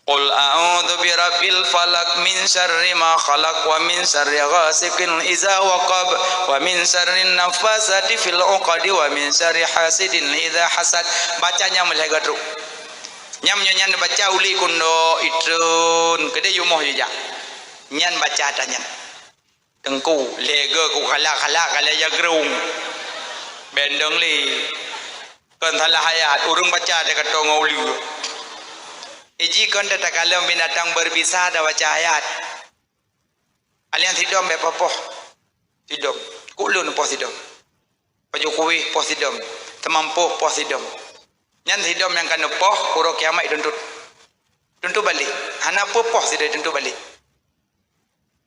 Qul a'udzu birabbil falaq min syarri ma khalaq wa min syarri ghasiqin idza waqab wa min syarri nafasati fil 'uqadi wa min syarri hasidin idza hasad. Bacanya mulai gadru. Nyam nyan baca uli kundo itun kede yumoh je. Nyan baca tanya. Tengku lega ku kala ya gerung. Bendong li. Kan salah ayat urung baca dia kata ngauli. Iji kon tata kalam binatang berbisa ada baca ayat. Alian sidom be popoh. Sidom. Kulun poh sidom. Pajokowi poh sidom. Temampu poh sidom. Nyan sidom yang kan poh kuro kiamat tuntut. Tuntut balik. Hana popoh sudah tentu balik.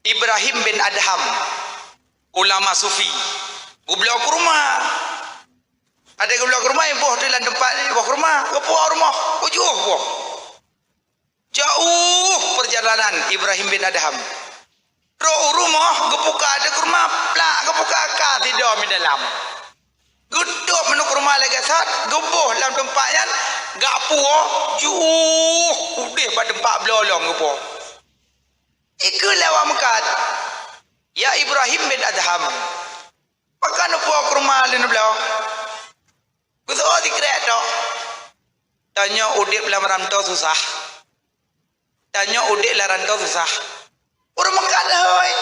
Ibrahim bin Adham, ulama sufi. Gublau ke rumah. Ada gublau ke rumah, boh di dalam tempat ni, boh ke rumah. Kepuah rumah, ujung boh. Jauh perjalanan Ibrahim bin Adham. Roh rumah, kepuka ada ke rumah, plak kepuka akar tidur di dalam. Geduk menuk rumah lagi saat, gebuh dalam tempatnya, gak puah, jauh. Udah pada tempat belolong kepuah. Iku lewat mekat. Ya Ibrahim bin Adham. Makan puah ke rumah lain belau. Kutuk di kereta. Tanya udik dalam rantau susah. Tanya udik dalam rantau susah. Orang makan dah hoi.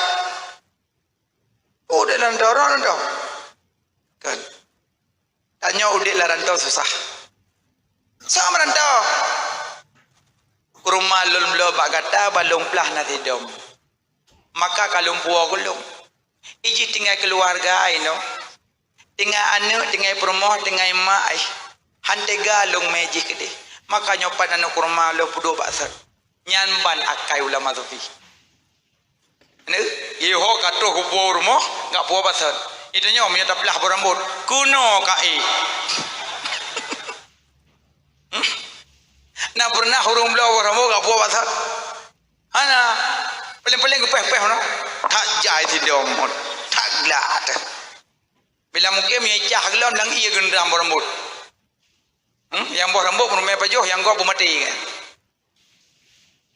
Udik dalam rantau. Kan. Tanya udik dalam rantau susah. Sama rantau. Kurma lul belau bak kata balung pelah nanti dom. Maka kalau puah gulung. Iji tinggal keluarga ai no. Tinggal anak, tinggal perempuan, tinggal mak ai. Hante galung meji ke dia. Maka nyopan anak kurma lo pudu baksa. Nyanban akai ulama sufi. Ne, yeho kato ku puah rumah, enggak puah baksa. Itu nyom nyata pelah berambut. Kuno kai. Nak pernah hurung belau rambut enggak puah baksa. Hana paling-paling gepeh-peh no. Tak jai ti dom. Tak glat. Bila mungkin mencah gelon lang iya gendram rambut. Yang buah rambut pun mai pajoh yang gua pun mati kan.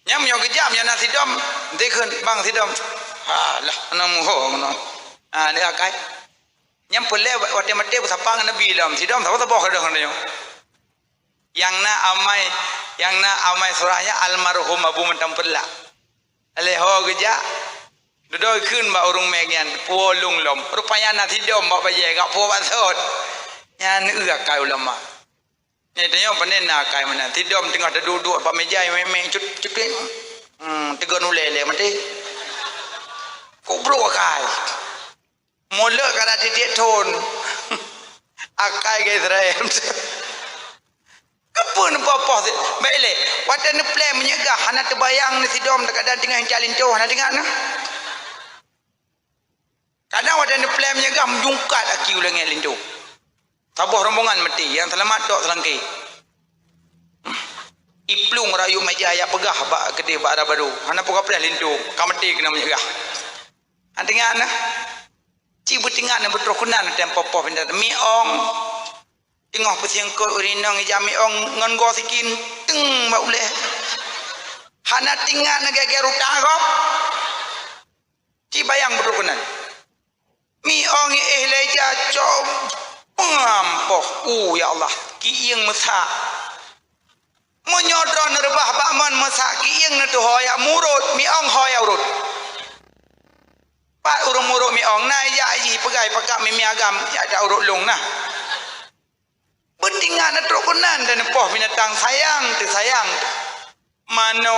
Nyam yo kejam yang nasi dom dekun bang si dom. Halah namu ho ngono. Ni akai. Nyam pole wate mate sapang nabi lam si dom tak boh dah ngono. Yang na amai surahnya almarhum Abu Mentampella. Aleho geja. Duduk kun ba urung megian polung lom. Rupanya nasi dom ba baye gak po basot. Nya ni akai ulama. Ni tanya panen nak kai mana. Tidom tengah duduk pak meja memang cut-cutin. Tegon ulele mati. Kubro akai. Mula kana titik ton. Akai ke Israel. Kepun apa-apa. Baiklah. Wata ni plan menyegah. Hana terbayang ni tidom terkadang tengah calin tu. Hana tengok na. Kadang wata ni plan menyegah menjungkat aki ulang elin tu. Tabuh rombongan mati yang selamat tok selangki. Iplung rayu meja ayak pegah bak kedih bak rabadu. Hana pokok pelah lintu. Ka mati kena menyegah. Tengah na. Cibu tengah na betul kunan tempo poh pindah miong. Tengah pesiang ko urinong jami ong ngon go sikin teng ba uleh. Hana tinggal na geger utang kop. Ci bayang betul kunan. Miong leja com. Pengampuh, ya Allah, kiing masak. Menyodron rebah bakman masak kiing na tu hoya murut, miong hoya urut. Pak urung murut miong na ya ji pegai pakak mi agam ya ada urut long nah. Pentingan na trokunan dan poh binatang sayang tu sayang. Mano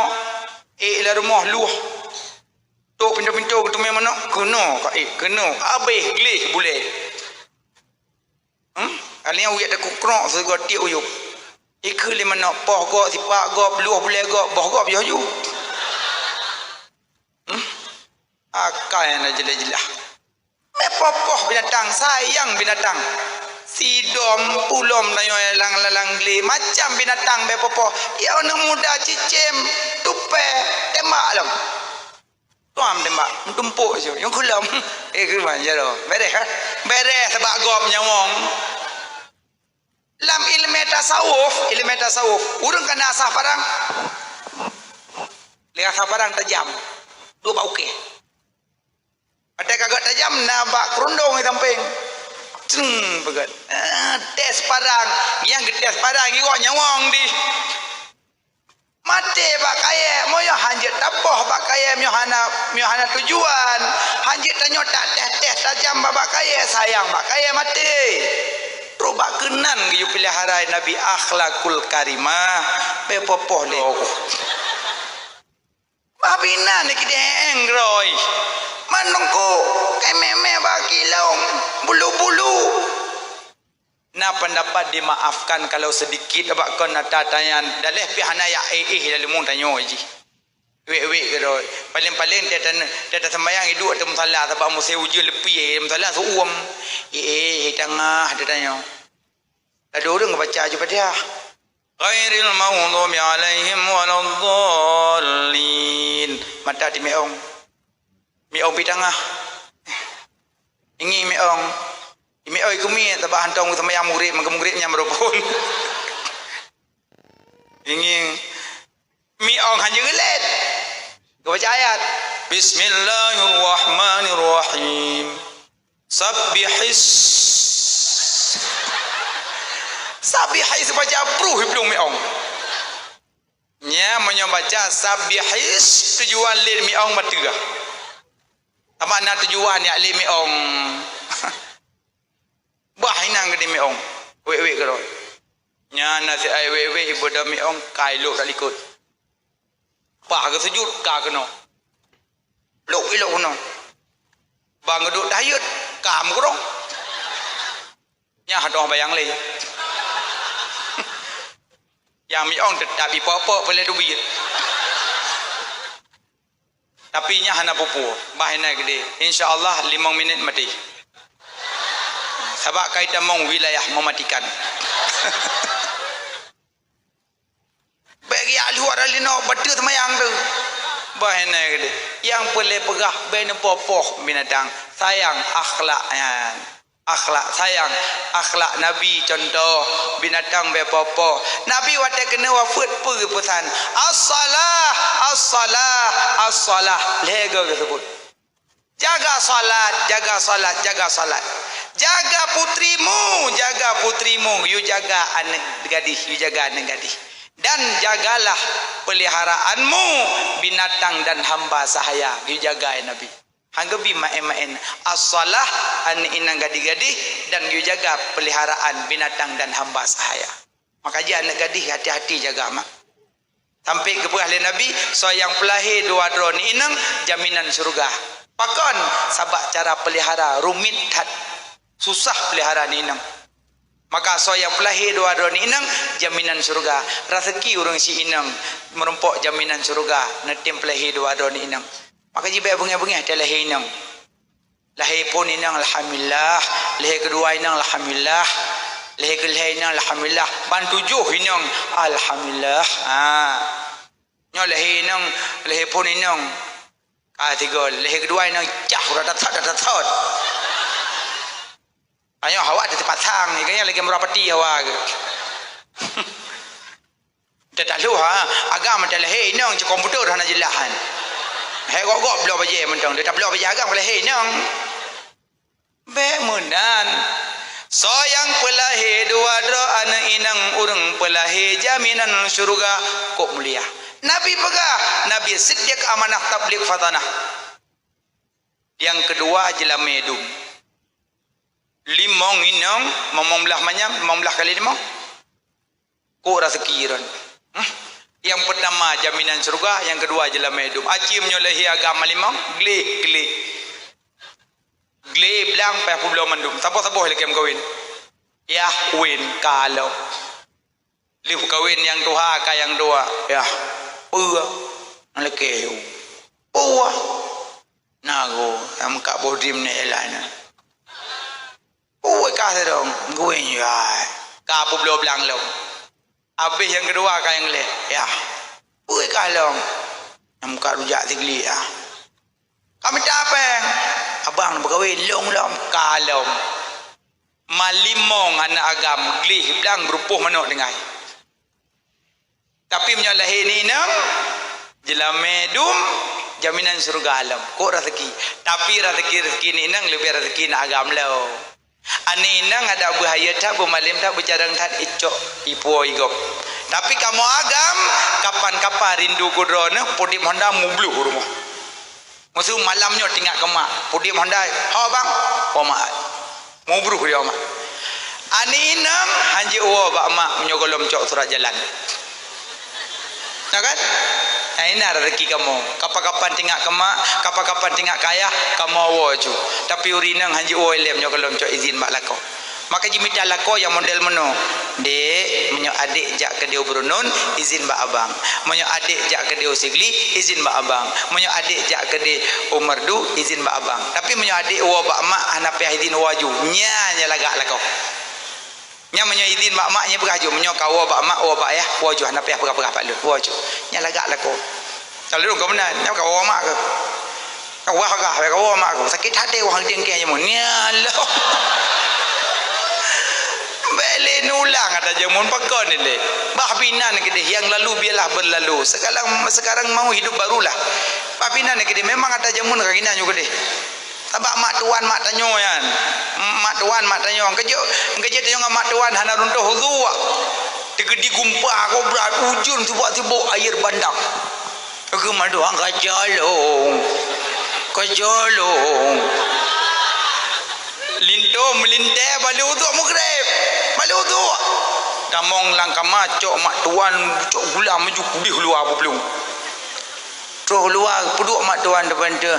la rumah luah. Tok pintu-pintu tu memang kuno ka kuno abeh glih boleh. Kalian uyak tak kukrok sego tiuk uyuk. Iku lima nak poh go sipak go peluh boleh go boh go biar ju. Akal yang jelas-jelas. Mepopoh binatang sayang binatang. Sidom pulom dayo lang-lang gli macam binatang bepopoh. Ya anak muda cicim tupe tembak lam. Tuam tembak tumpuk je. Yang kulam. Ku manja lo. Beres kan? Beres sebab go menyawong. Lam ilmu tasawuf, urang kena asah parang. Lihat asah parang tajam. Dua bau ke. Ada kagak tajam nabak kerundung di samping. Begat. Tes parang, yang tes parang iku nyawang di. Mati bak kaya, moyo hanjit tapoh bak kaya miohana tujuan. Hanjit tanyo tak tes tajam bak kaya sayang bak kaya mati. Roba kenan yu pelihara Nabi akhlakul karimah bepopoh le. Babina ni kita engroy. Manungku kememe bagi laung bulu-bulu. Na pendapat dimaafkan kalau sedikit abak kon tatayan daleh pihana ya dalam mun tanyo ji. Wek ke dah. Paling-paling dia tak sembahyang hidup atau musalla sebab mu ujian lebih musalla suam. Tengah dia tanya. Ada orang baca je Fatihah. Ghairil maghdubi alaihim waladdallin. Mata di meong. Meong pi tengah. Ingi meong. Meong iku mi sebab hantong sembahyang murid murid-muridnya merupun. Ingi meong hanya gelet. Kau baca ayat. Bismillahirrahmanirrahim. Sabbihis. Sabbihis baca apruh belum meong. Nya baca sabbihis tujuan lil meong batega. Apa nak tujuan ya lil meong. Bah inang ke meong. Wek ke ro. Nya nasi ai wek ibu dah meong kailok tak likut. Pak ke sujud ka kena. Lok kena. Bang duduk dayut kam ko dong. Nya hadong bayang le. Yang miong tetap ipo-po boleh dubi. Tapi nya hana pupu, bahina gede. Insya-Allah 5 minit mati. Sebab kaitan mong wilayah mematikan. Bagi ahli waralino betul semayang tu. Bahina gede. Yang boleh pegah ben popoh binatang. Sayang akhlaknya. Akhlak sayang, akhlak Nabi contoh binatang bepopo. Nabi wate kena wafat pesan. As-salah, as-salah, as-salah. Lego tersebut. Jaga salat, jaga salat, jaga salat. Jaga putrimu, you jaga anak gadis, you jaga anak gadis. Dan jagalah peliharaanmu binatang dan hamba sahaya, you jaga Nabi. Hanggapi main-main as-salah an inang gadi-gadi dan you jaga peliharaan binatang dan hamba sahaya. Maka dia anak gadis hati-hati jaga mak. Sampai ke ahli Nabi so yang pelahir dua drone inang jaminan surga. Pakon sabak cara pelihara rumit hat susah pelihara inang. Maka so yang pelahir dua drone inang jaminan surga. Rezeki urang si inang merumpok jaminan surga. Netim pelahir dua drone inang. Maka jika bunga-bunga dia lahir inang. Lahir pun inang alhamdulillah. Lahir kedua inang alhamdulillah. Lahir kelihir inang alhamdulillah. Bantu juh inang alhamdulillah. Nyo lahir inang, lahir pun inang. Tiga. Lahir kedua inang cah ratat. Ayo awak ada tempat sang ni. Kayaknya lagi merapati awak ke. Tak tahu agama dia lahir inang je komputer hana jelahan. Hei gok belum baca mentang dia tak belum baca agam kalau hei nang be menan so yang pelahir dua dra anak inang urang pelahir jaminan syurga kok mulia Nabi pegah Nabi siddiq amanah tabligh fatanah. Yang kedua jelam medum limong inang momong belah manyam momong belah kali limong ko rezeki ron. Yang pertama jaminan surga, yang kedua jelam hidup. Aci menyolehi agama limang, gele belang payah pu belum mendum. Saboh lagi yang kawin. Ya win kalau liu kawin yang tuha ka yang dua. Ya pua lagi pua nago am ka bodim ne elana. Pua ka sedong kawin ya. Ka pu belum belang lo. Habis yang kedua kan yang le. Ya. Ui kalong. Yang muka rujak tigli ya. Kami tak apa. Abang berkahwin long kalong. Malimong anak agam glih bilang berupuh manuk dengan. Tapi menyalahi ni nang jelam medum jaminan surga alam. Kok rezeki. Tapi rezeki ni nang lebih rezeki nak agam lo. Ani nang ada bahaya tak bermalim tak bercarang tak icok ipu igop. Tapi kamu agam kapan-kapan rindu kudrona podim Honda mublu rumah. Musuh malamnya tinggal kemak podim Honda. Ha bang, pomat. Mubru dia mak. Ani nang hanji uwa bak mak menyogolom cok surat jalan. Nah kan? Nah ini rezeki kamu. Kapan-kapan tinggal kemak, kapan-kapan tinggal kaya, kamu awo ju. Tapi urinang hanji uwa ilem menyogolom cok izin mak lako. Maka jimita lako yang model meno. Dek, menyo adik jak ke dia Brunun, izin ba abang. Menyo adik jak ke dia Sigli, izin ba abang. Menyo adik jak ke dia Umardu, izin ba abang. Tapi menyo adik wa ba mak hanapi izin waju. Nya lagak lako. Nya menyo izin mak maknya beraju. Menyo kawa ba mak wa ba ayah waju hanapi apa-apa pak lu. Waju. Nya lagak lako. Kalau lu kau benar, nya kawa mak ke. Kawa ka, kawa mak ke. Sakit hati wang dengke nya mo. Nya lo. Beli nulang ada jamun pakon ni. Bah pinan ke dia yang lalu biarlah berlalu. Sekarang mau hidup barulah. Bah pinan ke dia memang ada jamun kagina juga deh. Tabak mak tuan mak tanyo yan. Mak tuan mak tanyo. Kerja tanyo ngam mak tuan hana runtuh huzua. Digedi gumpah kau berat ujun tiba-tiba air bandang. Aku maduang kajalong. Kajalong. Linto melinte balik uduk maghrib. Balik uduk. Damong langkah macok mak tuan cok gula maju kudih luar apa belum. Terus luar puduk mak tuan depan tu.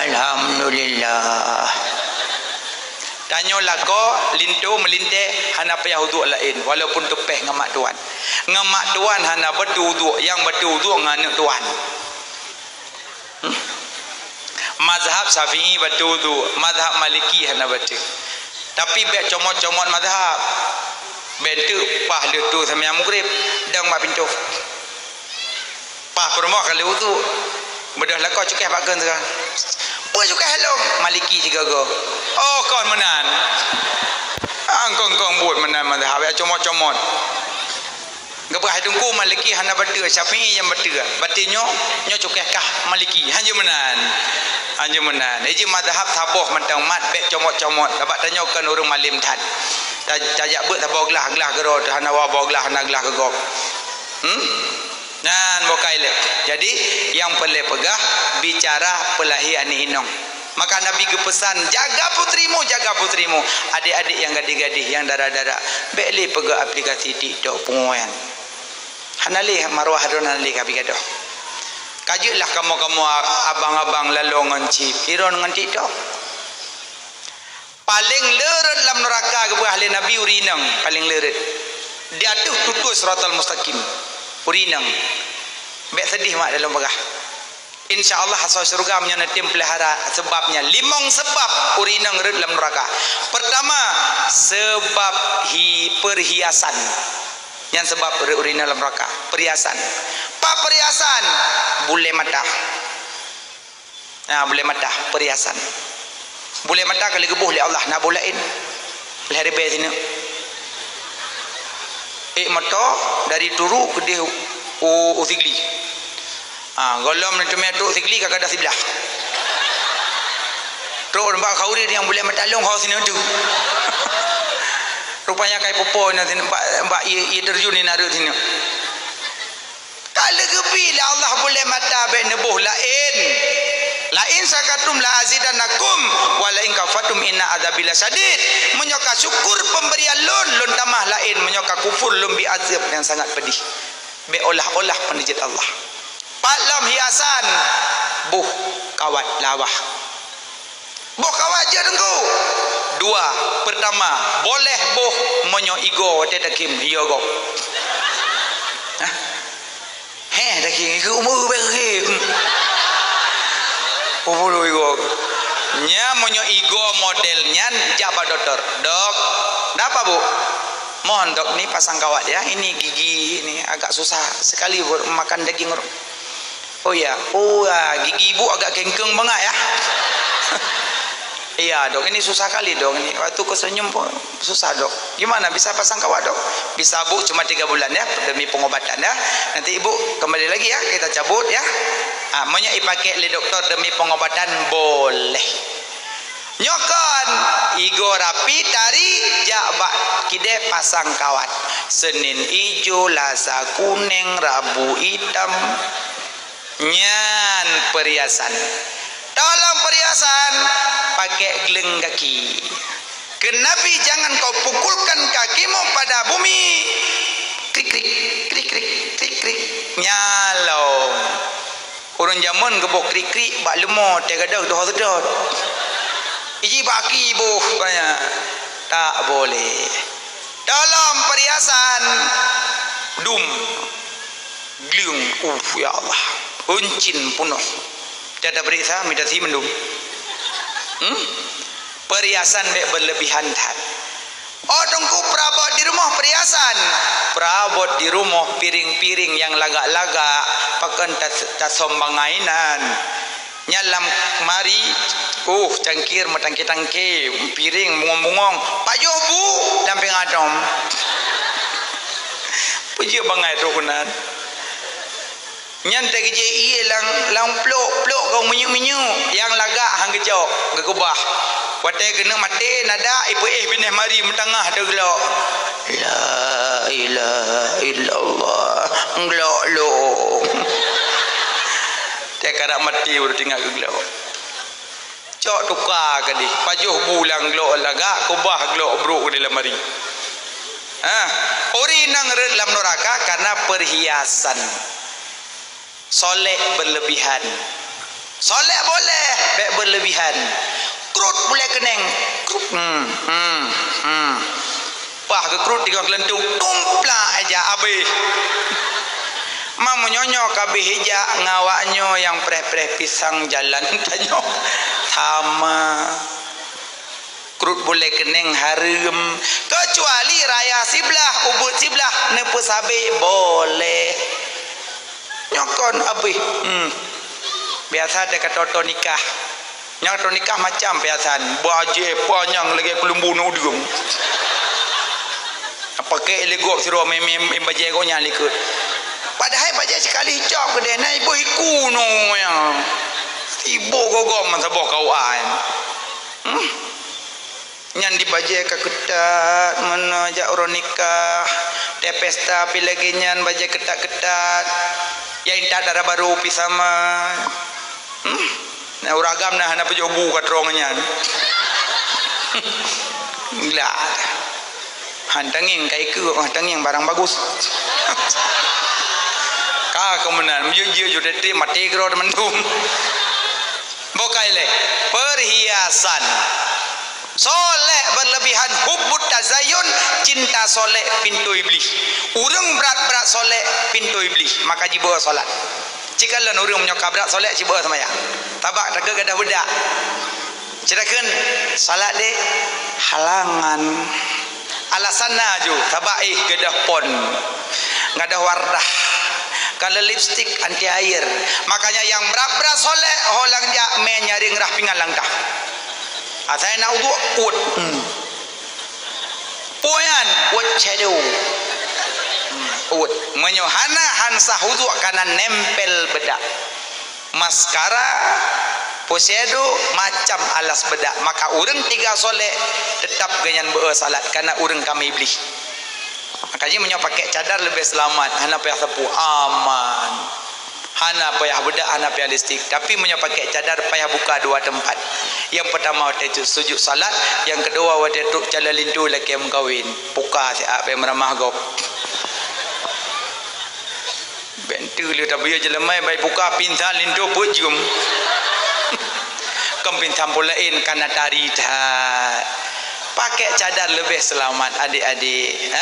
Alhamdulillah. Tanyo lako linto melinte hana payah uduk lain walaupun tepeh ngam mak tuan. Ngam mak tuan hana betul uduk yang betul uduk nganak tuan. Mazhab Syafi'i betul tu, mazhab Maliki hana betul. Tapi be comot-comot mazhab. Bentu pah dia tu sampai maghrib dang mak pintu. Pah permoh kalau tu bedah lah kau cukai pakan sekarang. Apa cukai hello Maliki juga go. Oh kau menan. Angkong buat menan mazhab ya comot-comot. Gapah tunggu Maliki hana betul, Syafi'i yang betul. Batinyo nyo cukai kah Maliki hanya menan. Anju menan. Eji mazhab taboh mentang mat bek comot-comot. Dapat tanya kan orang malim tad. Tajak bet taboh gelah gero hana wa bawa gelah hana gelah gegok. Nan bokai le. Jadi yang perlu pegah bicara pelahi ani inong. Maka Nabi kepesan jaga putrimu, jaga putrimu. Adik-adik yang gadis-gadis yang darah-darah. Bek le pegah aplikasi TikTok penguaian. Hanali marwah dona li kapi gadoh. Kajilah kamu abang-abang lalu ngancip iron dengan TikTok. Paling leret dalam neraka kepada ahli Nabi urinang paling leret. Dia tu tutus siratal mustaqim. Urinang. Bek sedih mak dalam pegah. Insya-Allah asal surga menyenatim pelihara sebabnya 5 sebab urinang leret dalam neraka. Pertama, sebab perhiasan. Yang sebab urinang dalam neraka, perhiasan. Perhiasan bule mata. Bule mata perhiasan. Bule mata kalau gebuh oleh Allah nak bolain. Lehari be sini. Mata dari turu ke dia usigli. Golom ni tu metu usigli kakak dah sebelah. Terus nampak khauri yang bule mata long kau sini tu. Rupanya kai popo ni nampak ia terjun ni naruh sini. Kalau gebila Allah boleh mata baik nebuh lain. Lain sakatum la azidanakum wa la in kafatum inna adzabil sadid. Menyoka syukur pemberian lun tamah lain, menyoka kufur lun bi azab yang sangat pedih. Be olah-olah penijit Allah. Palam hiasan buh kawat lawah. Buh kawat je dengku. 2. Pertama, boleh buh menyo igo tetakim yogo. Dah kini ke umur berhim. Umur igo. Nya monyo igo modelnya jaba dokter. Dok, apa bu? Mohon dok ni pasang kawat ya. Ini gigi ini agak susah sekali buat makan daging. Oh ya, gigi ibu agak kengkeng banget ya. Iya dok, ini susah kali dok. Ini waktu kesenyum pun susah dok. Gimana bisa pasang kawat dok? Bisa bu, cuma 3 bulan ya demi pengobatan ya. Nanti ibu kembali lagi ya, kita cabut ya. Maunya dipakai oleh dokter demi pengobatan boleh. Nyokon igo rapi tari jabak kide pasang kawat. Senin ijo, Selasa kuning, Rabu hitam. Nyan perhiasan. Dalam perhiasan pakai geleng kaki. Kenabi jangan kau pukulkan kakimu pada bumi. Krik krik krik krik krik krik nyalong. Orang zaman gebok krik krik bak lemot tegadah doh sedot. Iji baki ibu banyak. Ta tak boleh. Dalam perhiasan dum gliung ya Allah uncin penuh tiada periksa minta si mendum perhiasan berlebihan tat. Oh tungku perabot di rumah perhiasan, perabot di rumah piring-piring yang lagak-lagak pakai tak sombang ainan nyalam mari cangkir matangki-tangki piring bungong-bungong pajuh bu damping adom puji bangai rokunan nyantai kerja iya lang plok kau menyu yang lagak hang kejok gegubah watai kena mati nada ipu binih mari mentangah dah gelok la ilaha illallah gelok lo tak karak mati baru tinggal gelok cok tukar kali pajuh bulang gelok lagak kubah gelok bro di dalam mari ori nang dalam neraka karena perhiasan solek berlebihan. Solek boleh baik berlebihan. Krut boleh keneng. Krut. Wah ke krut tiga kelentung tumplah aja habis. Mam nyonyo kabeh hija ngawaknyo yang preh-preh pisang jalan tanyo sama. Krut boleh keneng harum kecuali raya siblah ubud siblah nepu sabe boleh. Nyokon abih biasa dekat toto nikah nyok nikah macam biasan baje panjang lagi kelumbu nudung pakai legok siro mem baje ko nyali ke padahal baje sekali cok ke dena ibu iku no yang ibu gogom man sabok kau an nyan di baje ka ketat menajak orang nikah de pesta pi lagi nyan baje ketat-ketat ya indah darah baru pisama nah uragam nah hana pejobu katrongnya gila hantanging kai ke hantanging barang bagus ka kemenan menjuju judete mati kro mendum bokai le perhiasan soleh berlebihan hubbut tazayun cinta soleh pintu iblis urang berat-berat soleh pintu iblis maka jibo solat jika lan urang menyoka berat soleh jibo semaya tabak tak gadah budak cirakeun salat de halangan alasanna ju tabak gadah pon gadah wardah kalau lipstick anti air makanya yang berat-berat soleh holang ja me nyari ngerah pingan langkah saya nak uduk ut puyan ut shadow ut menyohana hansa uduk karena nempel bedak maskara posyedo macam alas bedak maka urang tiga soleh tetap ganyan salat karena urang kami iblis makanya menyo pakai cadar lebih selamat hana payah sepu aman hana payah bedak hana payah listrik tapi menyo pakai cadar payah buka dua tempat yang pertama waktu itu sujud salat yang kedua waktu itu cala lindu laki yang kawin buka siap yang meramah gop bentu lu tak biar jelemai baik buka pintar lindu pujum kempintam pulain karena tari pakai cadar lebih selamat adik-adik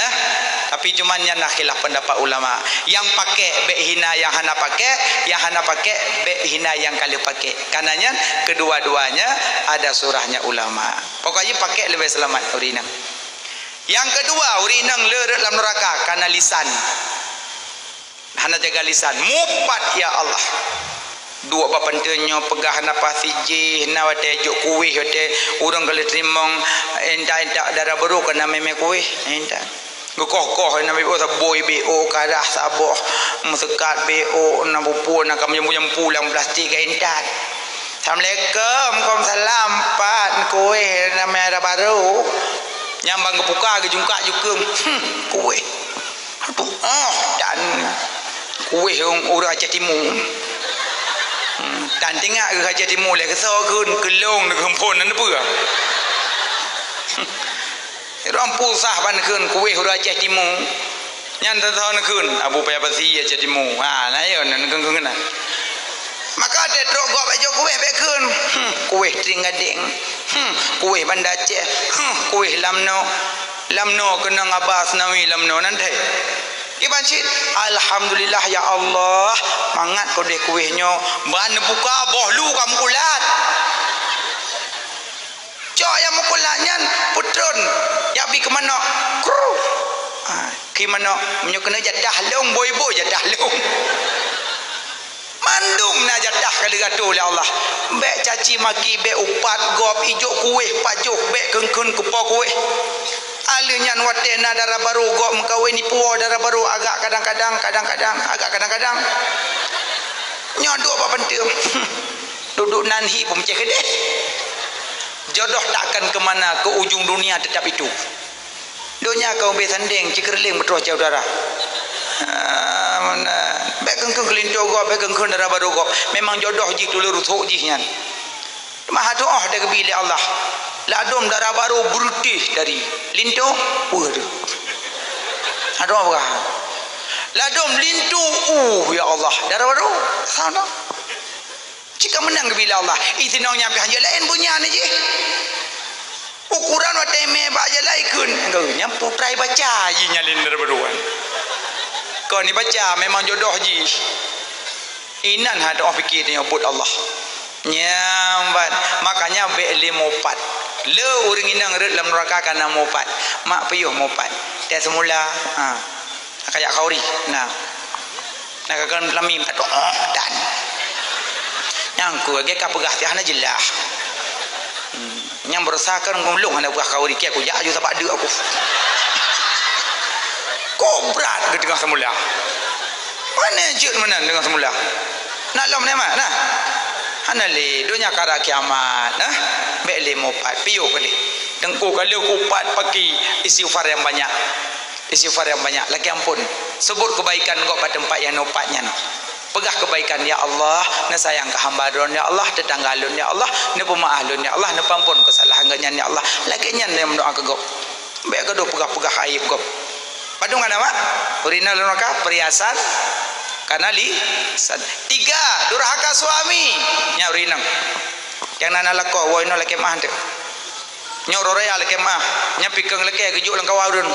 tapi cuman yang nak khilaf pendapat ulama yang pakai bek hina yang hana pakai bek hina yang kali pakai karenanya kedua-duanya ada surahnya ulama pokoknya pakai lebih selamat urinang yang kedua urinang leret dalam neraka karena lisan hana jaga lisan mupat ya Allah dua bapantenyo pegah napa siji na wate juk kuih wate urang kali trimong enta darah baru kena meme kuih enta gokoh-koh na bebo boy bo kadah saboh musekat bo na bupu na kamjempu lang plastik enta Assalamualaikum salam pat kuih na merah baru nyambang kebuka ke jungka jukeung kuih aduh dan kuih urang Aceh Timur dan tengok ke Aceh Timur leh kesau kun kelong nak hempon nan apa orang pusah ban kun kuih urang Aceh Timur nyan tahu nak kun abu payah pasi Aceh Timur nah yo nan kun maka ada truk gok baju kuih bekun kuih tringading kuih Banda Aceh kuih lamno kena ngabas nawi lamno nanti iban cit alhamdulillah ya Allah mangat ko deh kuihnya ban buka bohlu kamu kulat cok yang mukulanyan putron ya bi ke mana kru ki mana menyo kena jadah long boy jadah long mandum na jadah kali gato oleh Allah bek caci maki bek upat gop ijo kuih pajuk bek kengkun kupo kuih alinyan watena darah baru gop mengkawin ni puo darah baru agak kadang-kadang agak kadang-kadang nyodok apa penting duduk nanhi pun macam kedeh jodoh takkan kemana ke ujung dunia tetap itu dunia kau besanding cikerling betul jauh darah mana bek kengkeng kelinto gop bek kengkeng darah baru gop memang jodoh jik tu lerusuk jihnya mah doa dari bilik Allah ladom darah baru berutih dari linto waduh aduh apa ladom linto ya Allah darah baru sana jika menang ke bilik Allah itu nong nyampe hanya lain punya ni je ukuran wa teme ba je laikun engkau nyampu try baca je nyalin darah baru kau ni baca memang jodoh ji inan ha doa fikir ni abud Allah nyambat makanya be limopat le urang inang red dalam neraka kana mopat mak payuh mopat dia semula kayak kauri nah kan lami patok dan yang ku ge ka pegah ti hana jelah nyang berusahakan ngulung hana buah kauri ki aku ya aju tak ada aku kobrat ke tengah semula mana jut mana dengan semula nak lom ni mana hana le dunia kara kiamat bek le mopat piu kali tengku kalau kupat pakai istighfar yang banyak lagi ampun sebut kebaikan kau pada tempat yang nopatnya pegah kebaikan ya Allah na sayang ke hamba don ya Allah tetanggalun ya Allah na pemaaflun ya Allah na pampun kesalahan ganyan ya Allah lagi nyan yang mendoa ke kau bek ke do pegah aib kau padung ada mak urina neraka perhiasan karena tiga durhaka suami nya urinang yang nana lako woi no leke mah tu nyoro rea leke mah nya pikeng leke gejuk lang kawadun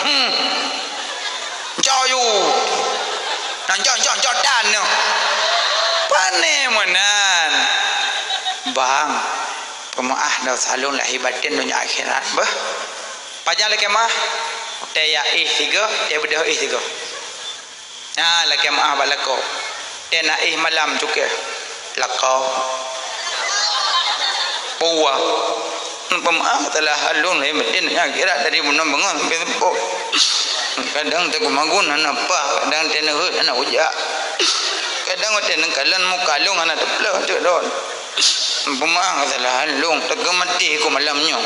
joyu nan jon dan no pane menan bang pemaah dah salung lah hibatin dunia akhirat bah pajak leke mah taya tiga taya bedah tiga laki maaf balako tena malam juga lako puwa pemaaf telah halun le medin ya kira dari munam bangun kadang tak magun anak apa kadang tena hut anak ujak kadang tena kalan mukalung anak teplah tu don pemaaf telah halung tegemati ku malamnya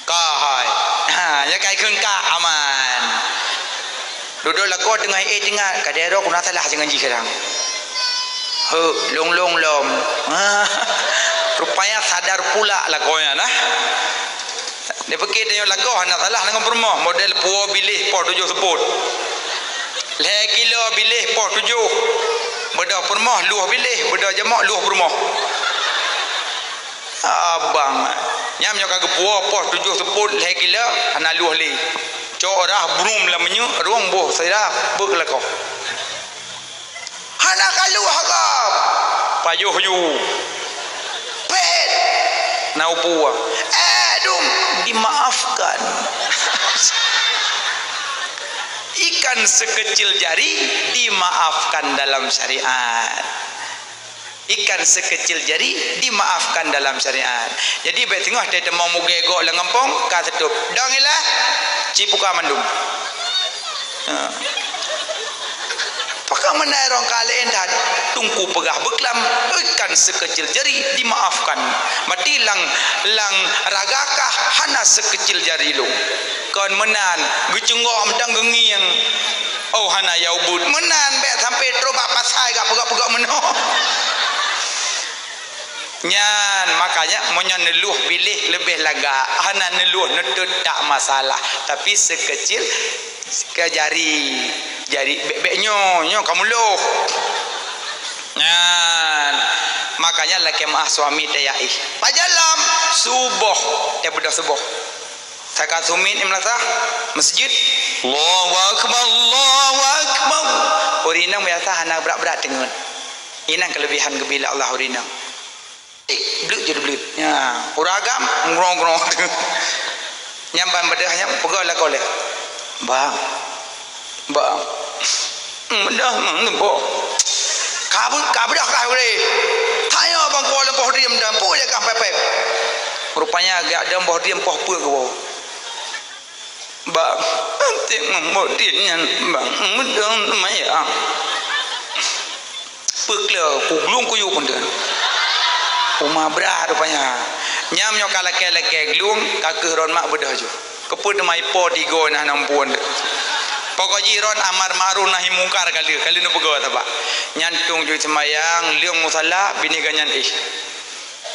kahai ya kai kengka aman duduk lako tengah tengah kadero kuna salah jangan ji sekarang long lom rupanya sadar pula lakonya nah dia fikir dia lako hana salah dengan permoh model puo bilih po 7 sebut le kilo bilih po 7 beda permoh luah bilih beda jamak luah permoh abang nyam nyo kagak puo po 7 sebut le kilo hana luah li cok orah brum lamanya ruang boh saya bek lako hana kalu hagap payuh yu pet nau puah dum dimaafkan ikan sekecil jari dimaafkan dalam syariat ikan sekecil jari dimaafkan dalam syariat jadi bet tengah dia temu mugego lengampong ka setup dangilah cipuka mandum pakak menairong kali endat tungku pegah beklam ikan sekecil jari dimaafkan mati lang ragakah hana sekecil jari lu kon menan gecunggok mentang gengiang oh hana yaubud menan be sampai terobak pasai gak pegak-pegak menoh nyan makanya monya neluh bilih lebih laga hana neluh netut tak masalah tapi sekecil ke jari bebeknya kamu loh nyan makanya laki mah suami tayai pajalam subuh dia bedah subuh takat sumin imlasa masjid Allahu akbar Allahu akbar urinang biasa hana berat-berat dengan inang kelebihan gebila Allah urinang blut jadi blut ya uragam ngrong-ngrong nyamban bedahnya pegawai koleh bang dah nampak kabur dah kau ni tanya bang kau lempah diam dan pun dia kan pepep rupanya agak ada lempah diam poh pur ke bawah bang nanti ngomong dia bang mudah maya pekla kuglung kuyu pun dia rumah berat rupanya nyam nyo kalake-lake glung kakek ron mak bedah ju keput mai po tigo nah nampuan pokok jiron amar ma'ruf nahi mungkar kali nu pegawai tabak nyantung ju sembayang liung musalla bini ganyan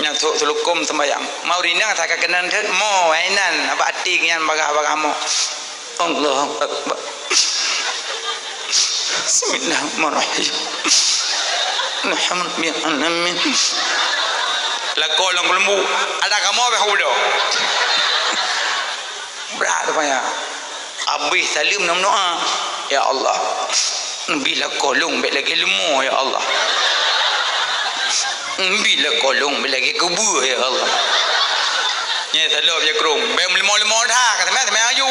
nyantuk sulukum sembayang mau rinang tak kenan tet mo ainan apa ati nyan bagah-bagah mo Allah akbar bismillahirrahmanirrahim alhamdulillah lakol lang lembu ada kamu apa hudo berat rupanya abis salim nam doa ya Allah bila kolong bet lagi lemu ya Allah bila kolong bet lagi kubur ya Allah nya salop je krum bet lemo-lemo dah kata mai ayu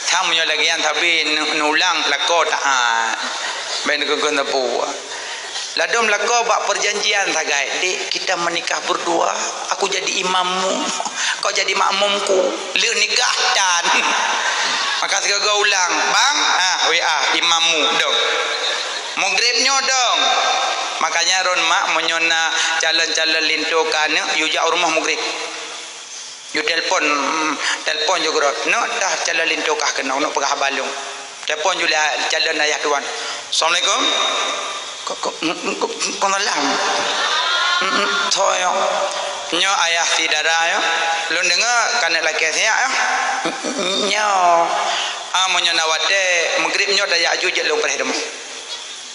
thamunya lagi yang tapi nulang lakot ben kegon tapu ladom lako bak perjanjian tagai dik kita menikah berdua aku jadi imammu kau jadi makmumku le nikah dan maka segala ulang bang WA imammu dong maghribnya dong makanya ron mak menyona calon-calon lintukan yu jak rumah maghrib yu telpon juga no dah calon lintukah kena nak pegah balung telpon juga calon ayah tuan assalamualaikum kau nalam thôi nyo ayah tidara yo lu dengar kanak laki saya yo nyo amonyo nawate maghrib nyo daya aju je lu perhidem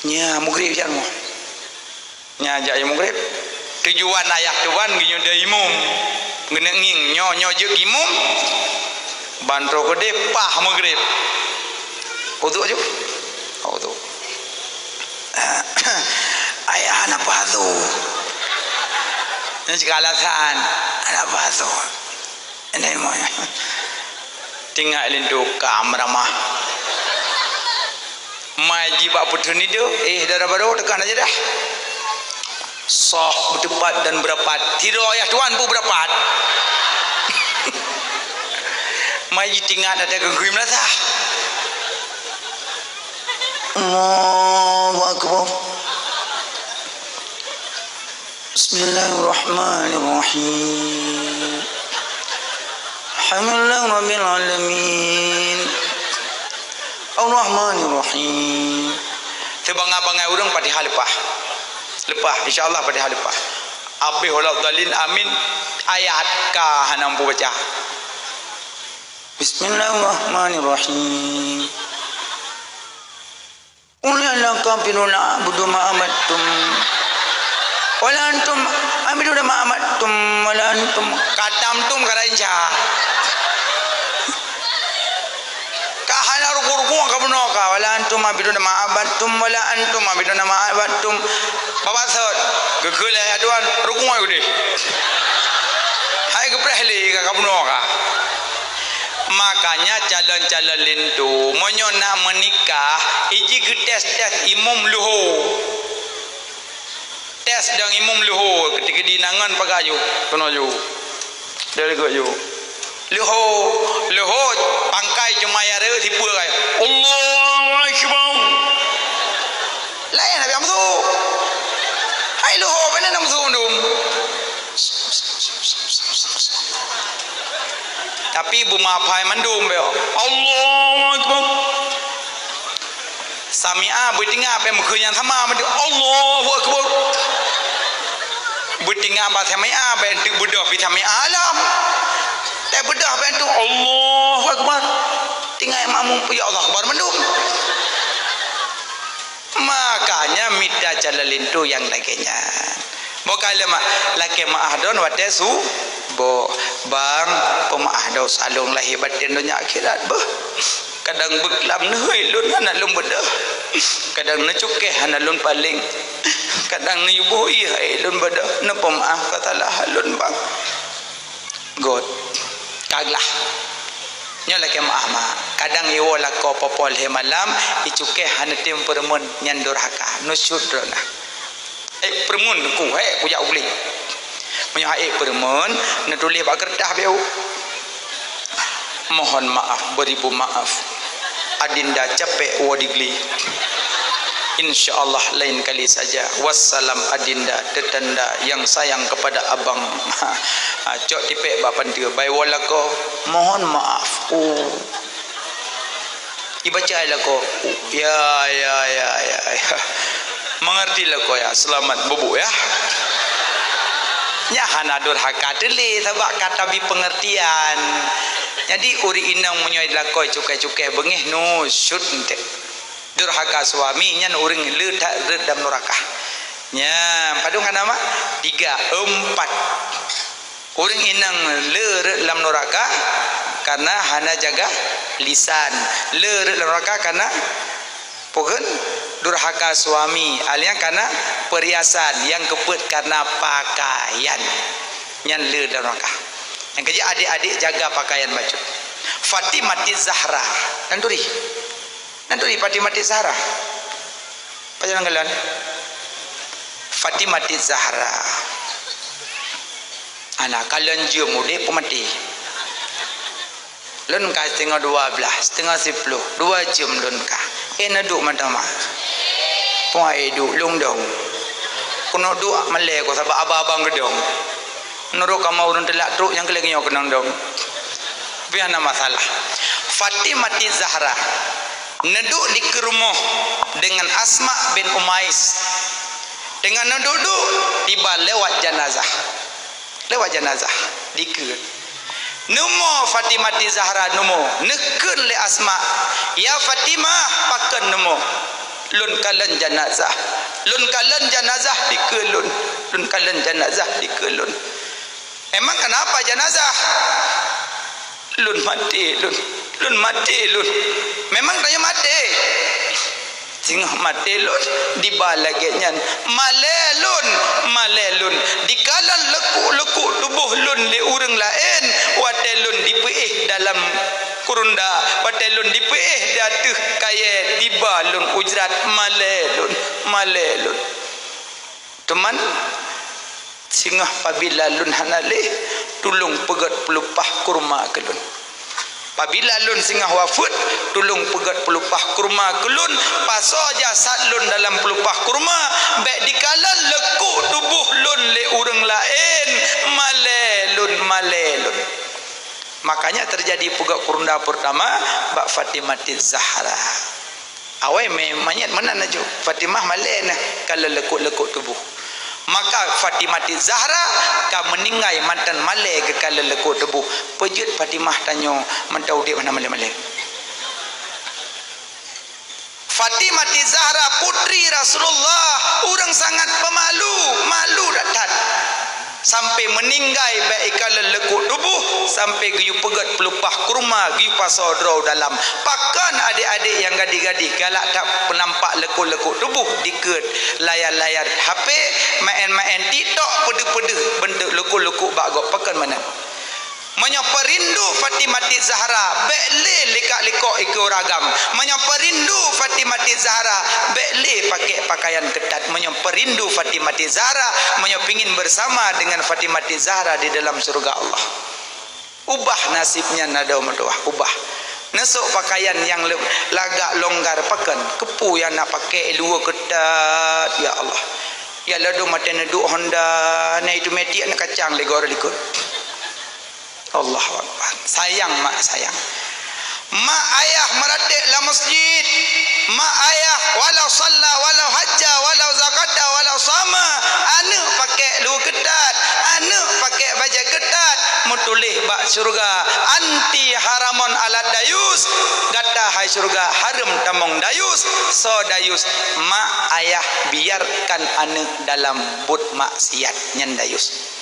nya maghrib jan mo nya ja maghrib tujuan ayah tuan ginyo daimum ngene nging nyo je gimum bantro ko de pah maghrib uduk ju uduk ayah anak padu ini sekalasan anak padu ini mau tinggal lindu kamera mah maji bak putu ni do darah baru tekan aja dah soh berdepat dan berapat tidur ayah tuan pun berapat maji tinggal ada gengguim lah sah Allahu akbar Bismillahirrahmanirrahim Alhamdulillah rabbil alamin Ar-Rahmanirrahim Tebang-abangai urang Fatihah lepas insyaallah Fatihah lepas abih walad dalin amin ayat ka hanam baca Bismillahirrahmanirrahim Ulana kafiruna budu ma'amattum wala antum amiduna ma'amattum wala antum katamtum karainca kahana ruku-ruku kabnoka wala antum amiduna ma'abattum wala antum amiduna ma'abattum babasot gekul ya tuan ruku ayo deh hai geprehli kabnoka makanya calon-calon lintu menyona menikah iji tes imum luhu tes dang imum luhu ketika dinangan pagayu kena ju dari go ju luhu pangkai cuma ya re tipu kai Allahu akbar lain nabi amsu hai luhu benar amsu ndum tapi ibu maafai mandum be Allahu akbar sami'a butinga be mukhunya sama mandu Allahu akbar butinga ba sami'a be budah pi sami'a alam te budah be tu Allahu akbar tinggal makmum pu ya Allah akbar mandum makanya minta jalalin tu yang laginya Bokale mak laki maah don wate su bo bang pemaah dau salung lahir batin dunia akhirat beh. Kadang beklam neuy lun anak lun bedah. Kadang na cukeh anak lun paling. Kadang na yubui hai lun bedah na pemaah katalah lun bang. God kaglah. Nya laki maah ma. Kadang iwo lako popol he malam icukeh anak tim permun nyandur haka nusyud drona. Permun ku ku jak uli. Menyahai permun na tulis bak kertas beu. Mohon maaf beribu maaf. Adinda capek wadigli. Insyaallah lain kali saja. Wassalam adinda tetanda yang sayang kepada abang. Cok tipek bak pantia bai walako mohon maaf. Ibaca lako. Ya. Mengertilah kau ya, selamat bubu ya. Nya hana durhaka teli sebab kata bi pengertian. Jadi uri inang menyoy lakoi cukai-cukai bengih no syut ente. Durhaka suami nyan uring le tak redam neraka. Nya padung kana mak 3 4. Uring inang le dalam neraka karena hana jaga lisan. Le dalam neraka karena pohon durhaka suami alian karena perhiasan yang keput karena pakaian yang le dalam rangka yang kerja adik-adik jaga pakaian baju. Fatimati Zahra nanturi Fatimati Zahra pajangan kalian Fatimati Zahra anak kalian jua muda pemati lun ka setengah 12 setengah 10 2 jam lun ka naduk madama puai duk lung dong kuno duk malai ko sabab abang gedong nuruk kamau urun telak truk yang kelagi nyok kenang dong biana masalah. Fatimati Zahra neduk di kerumuh dengan Asma bin Umais dengan neduk tiba lewat jenazah dikir numo Fatimati Zahra numo nekun le Asma ya Fatimah pakan numo lun kalan jenazah dikelun lun kalan jenazah dikelun. Emang kenapa jenazah lun mati memang tanya mati singah mati lun dibalagenya malelun dikalan lekuk tubuh lun li urang lain watelun dipeih dalam kurunda watelun dipeih datuh kaya tiba lun ujrat malelun teman singah pabila lun hanale tulung pegat pelupah kurma kelun. Apabila lun singah wafud tulung pegat pelupah kurma kelun paso jasad lun dalam pelupah kurma baik dikalan lekuk tubuh lun le urang lain malelun. Makanya terjadi pegat kurunda pertama bak Fatimati Zahra. Awai mayat mana naju Fatimah malena kalau lekuk tubuh. Maka Fatimati Zahra ka meninggai mantan malai ke kala lekuk tebuh. Pejut Fatimah tanyo mentau dia mana malai. Fatimati Zahra putri Rasulullah orang sangat pemalu, malu datat. Sampai meninggai baik kala lekuk tubuh sampai giyu pegat pelupah kurma giyu pasodro dalam pakan adik-adik yang gadis-gadis galak tak penampak lekuk tubuh diket layar-layar HP main TikTok pede-pede bentuk lekuk bagok pakan mana menyaperindu Fatimati Zahra bekle lekak-lekok ikut ragam menyaperindu Fatimati Zahra bekle pakai pakaian ketat menyaperindu Fatimati Zahra menyapingin bersama dengan Fatimati Zahra di dalam surga Allah. Ubah nasibnya nada mertuah ubah nesuk pakaian yang lagak longgar pakan kepu yang nak pakai dua ketat ya Allah ya ladu mata neduk Honda na itu metik nak kacang legor likut Allahu Akbar. Sayang mak sayang. Mak ayah meratik la masjid. Mak ayah walau salla walau hajja walau zakata walau sama. Anak pakai lu ketat, anak pakai baju ketat, mutulih bak surga. Anti haramun ala dayus, gata hai syurga haram tamong dayus. So dayus mak ayah biarkan anak dalam but maksiat nyen dayus.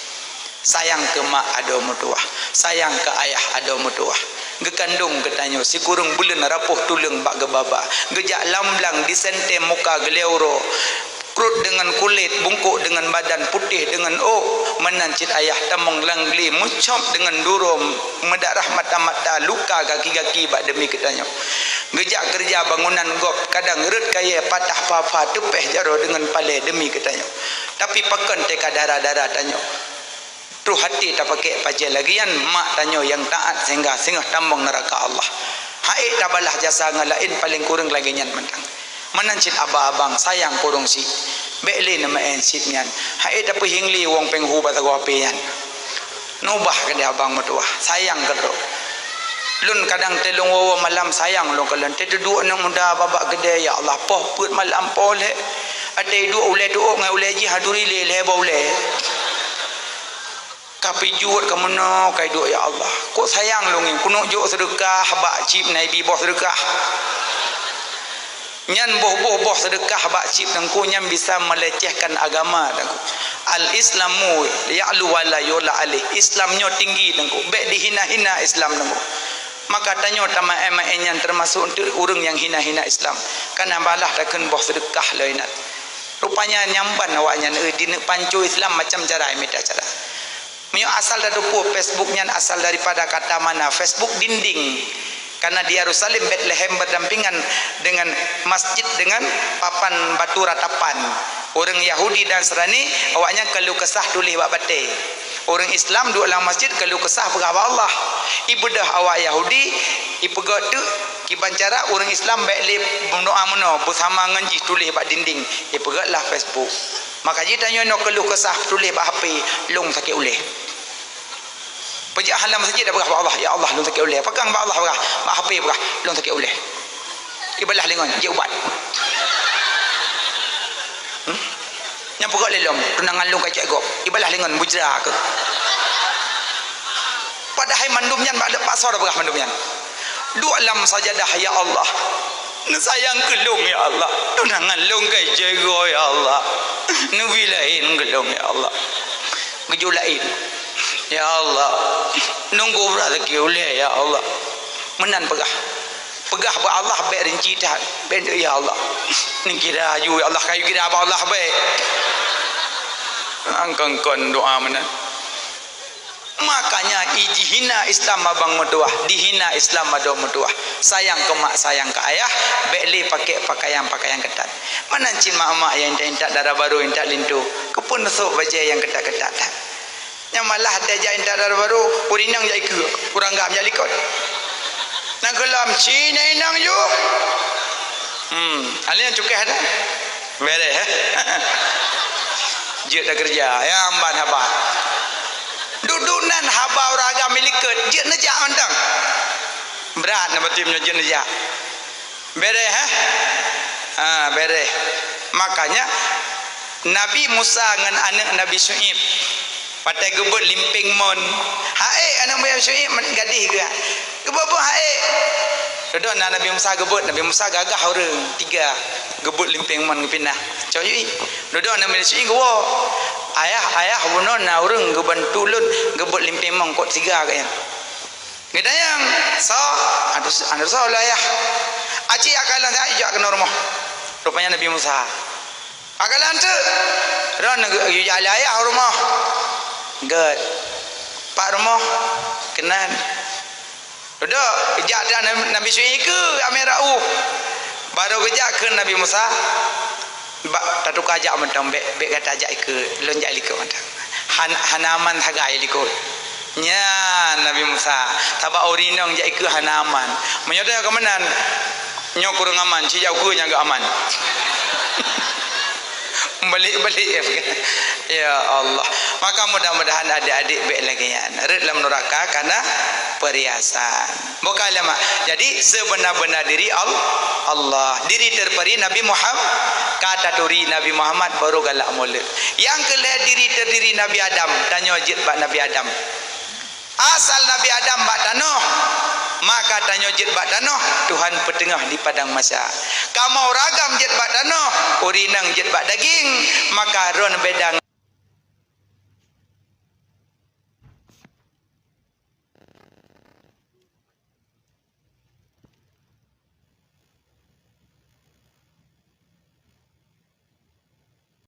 Sayang ke mak ada mutuah, sayang ke ayah ada mutuah. Gekandung ketanyo si kurung bulan rapuh tulung bak gebaba. Gejak lamblang disente muka geleuro. Perut dengan kulit, bungkuk dengan badan putih dengan menancit ayah tamong langgli, mucap dengan durum, medarah mata-mata, luka kaki-kaki bak demi ketanyo. Gejak kerja bangunan gop, kadang ret kaya patah papa tepeh jaro dengan pale demi ketanyo. Tapi pakan teka darah-darah tanyo. Tu hati tak pakai pajak lagian mak tanyo yang taat sehingga tambang neraka Allah. Haik tabalah jasa ngalain paling kurang lagi nyan mentang. Menancit abang-abang sayang kurung si. Bekle nama ensip nyan. Haik tapi hingli wong penghu bata gope yan. Nubah ke dia abang mertua. Sayang ke tu. Lun kadang telung wawa malam sayang lun kalan. Te dua nang muda babak gede ya Allah poh put malam poleh. Ada dua ule tu ngai ule ji haduri le ba ule. Kapi juat ke mana kai duk ya Allah. Kok sayang lungin kuno juk sedekah bak cip nai bi boh sedekah. Nyan boh sedekah bak cip tengku nyan bisa melecehkan agama tengku. Al Islamu ya'lu wa la yula alih. Islamnya tinggi tengku. Bek dihina-hina Islam tengku. Maka tanya tama nyan termasuk untuk urang yang hina-hina Islam. Kana balah takkan boh sedekah lainat. Rupanya nyamban awaknya di pancu Islam macam cara minta cara. Mio asal dari Facebooknya asal daripada kata mana? Facebook dinding. Karena di Yerusalem Bethlehem berdampingan dengan masjid dengan papan batu ratapan. Orang Yahudi dan Nasrani awaknya kalau kesah tulis bak bate. Orang Islam dua dalam masjid kalau kesah berapa Allah. Ibadah awak Yahudi ipegot tu kibancara orang Islam baik berdoa meno bersama ngaji tulis bak dinding. Ipegotlah Facebook. Maka jika tanya nak keluh kesah tulis bak HP long sakit uleh. Pejak halam masjid dah berah Allah ya Allah long sakit uleh. Pegang bak Allah berah, bak HP berah long sakit uleh. Ibalah lengan je ubat. Yang pegak lelom tunangan long kacak gop. Ibalah lengan bujra ke. Padahal mandumnya bak ada pasar berah mandumnya. Dua lam sajadah ya Allah. Sayang kelung ya Allah. Tunangan long kai jago ya Allah. Nubilain kelung ya Allah. Ngejulain. Ya Allah. Nunggu rezeki oleh ya Allah. Menan pegah. Pegah ba Allah baik rinci dah. Benda ya Allah. Ni kira aju ya Allah kayu kira apa Allah baik. Angkang kon doa menan. Makanya ijihina Islam abang mertua, dihina Islam ada mertua. Sayang ke mak, sayang ke ayah, bekle pakai pakaian ketat. Mana cin mak-mak yang intak darah baru, intak lintu. Kepun nesuk baca yang ketat-ketat. Yang malah ada jai intak darah baru, purinang jai ke, kurang gam jai likot. Nak kelam cina inang ju. Alih yang cukai ada. Bere Jut dah kerja, ya amban haba. Duduk nan haba uraga miliket je nejak mantang berat nama timnya je nejak bere bere. Makanya Nabi Musa dengan anak Nabi Syuib patai gebut limping mon hae anak Nabi Syuib gadih ke gebut hae duduk Nabi Musa gebut. Nabi Musa gagah orang tiga gebut limping mon pindah coy duduk Nabi Syuib gebut ayah bunon na urang gebantu lun gebut limping mong kot tiga kaya. Kita yang so anu so lah ayah. Aci akalan dah ijak ke rumah. Rupanya Nabi Musa. Akalan tu ron ijak ayah rumah. Gad. Pak rumah kenan. Duduk ijak dah Nabi Syuib ke amirau. Baru kejak ke Nabi Musa. Bak tatu kajak mentang bek kata ajak ke lonjak liko mentang hanaman hagai liko nya Nabi Musa tabak orinong jak ke hanaman menyata ke menan nyok kurang aman ci jauh ke nya aman balik ya Allah. Maka mudah-mudahan adik-adik baik lagi ya red dalam neraka karena perhiasan bukan lama. Jadi sebenar-benar diri Allah diri terperi Nabi Muhammad kata turi Nabi Muhammad baru galak mulut yang kelih diri terdiri Nabi Adam tanya jid bak Nabi Adam asal Nabi Adam bak tanah maka tanyo jet bak tanah Tuhan petengah di padang masa. Kamau ragam jet bak tanah urinang jet bak daging, maka ron bedang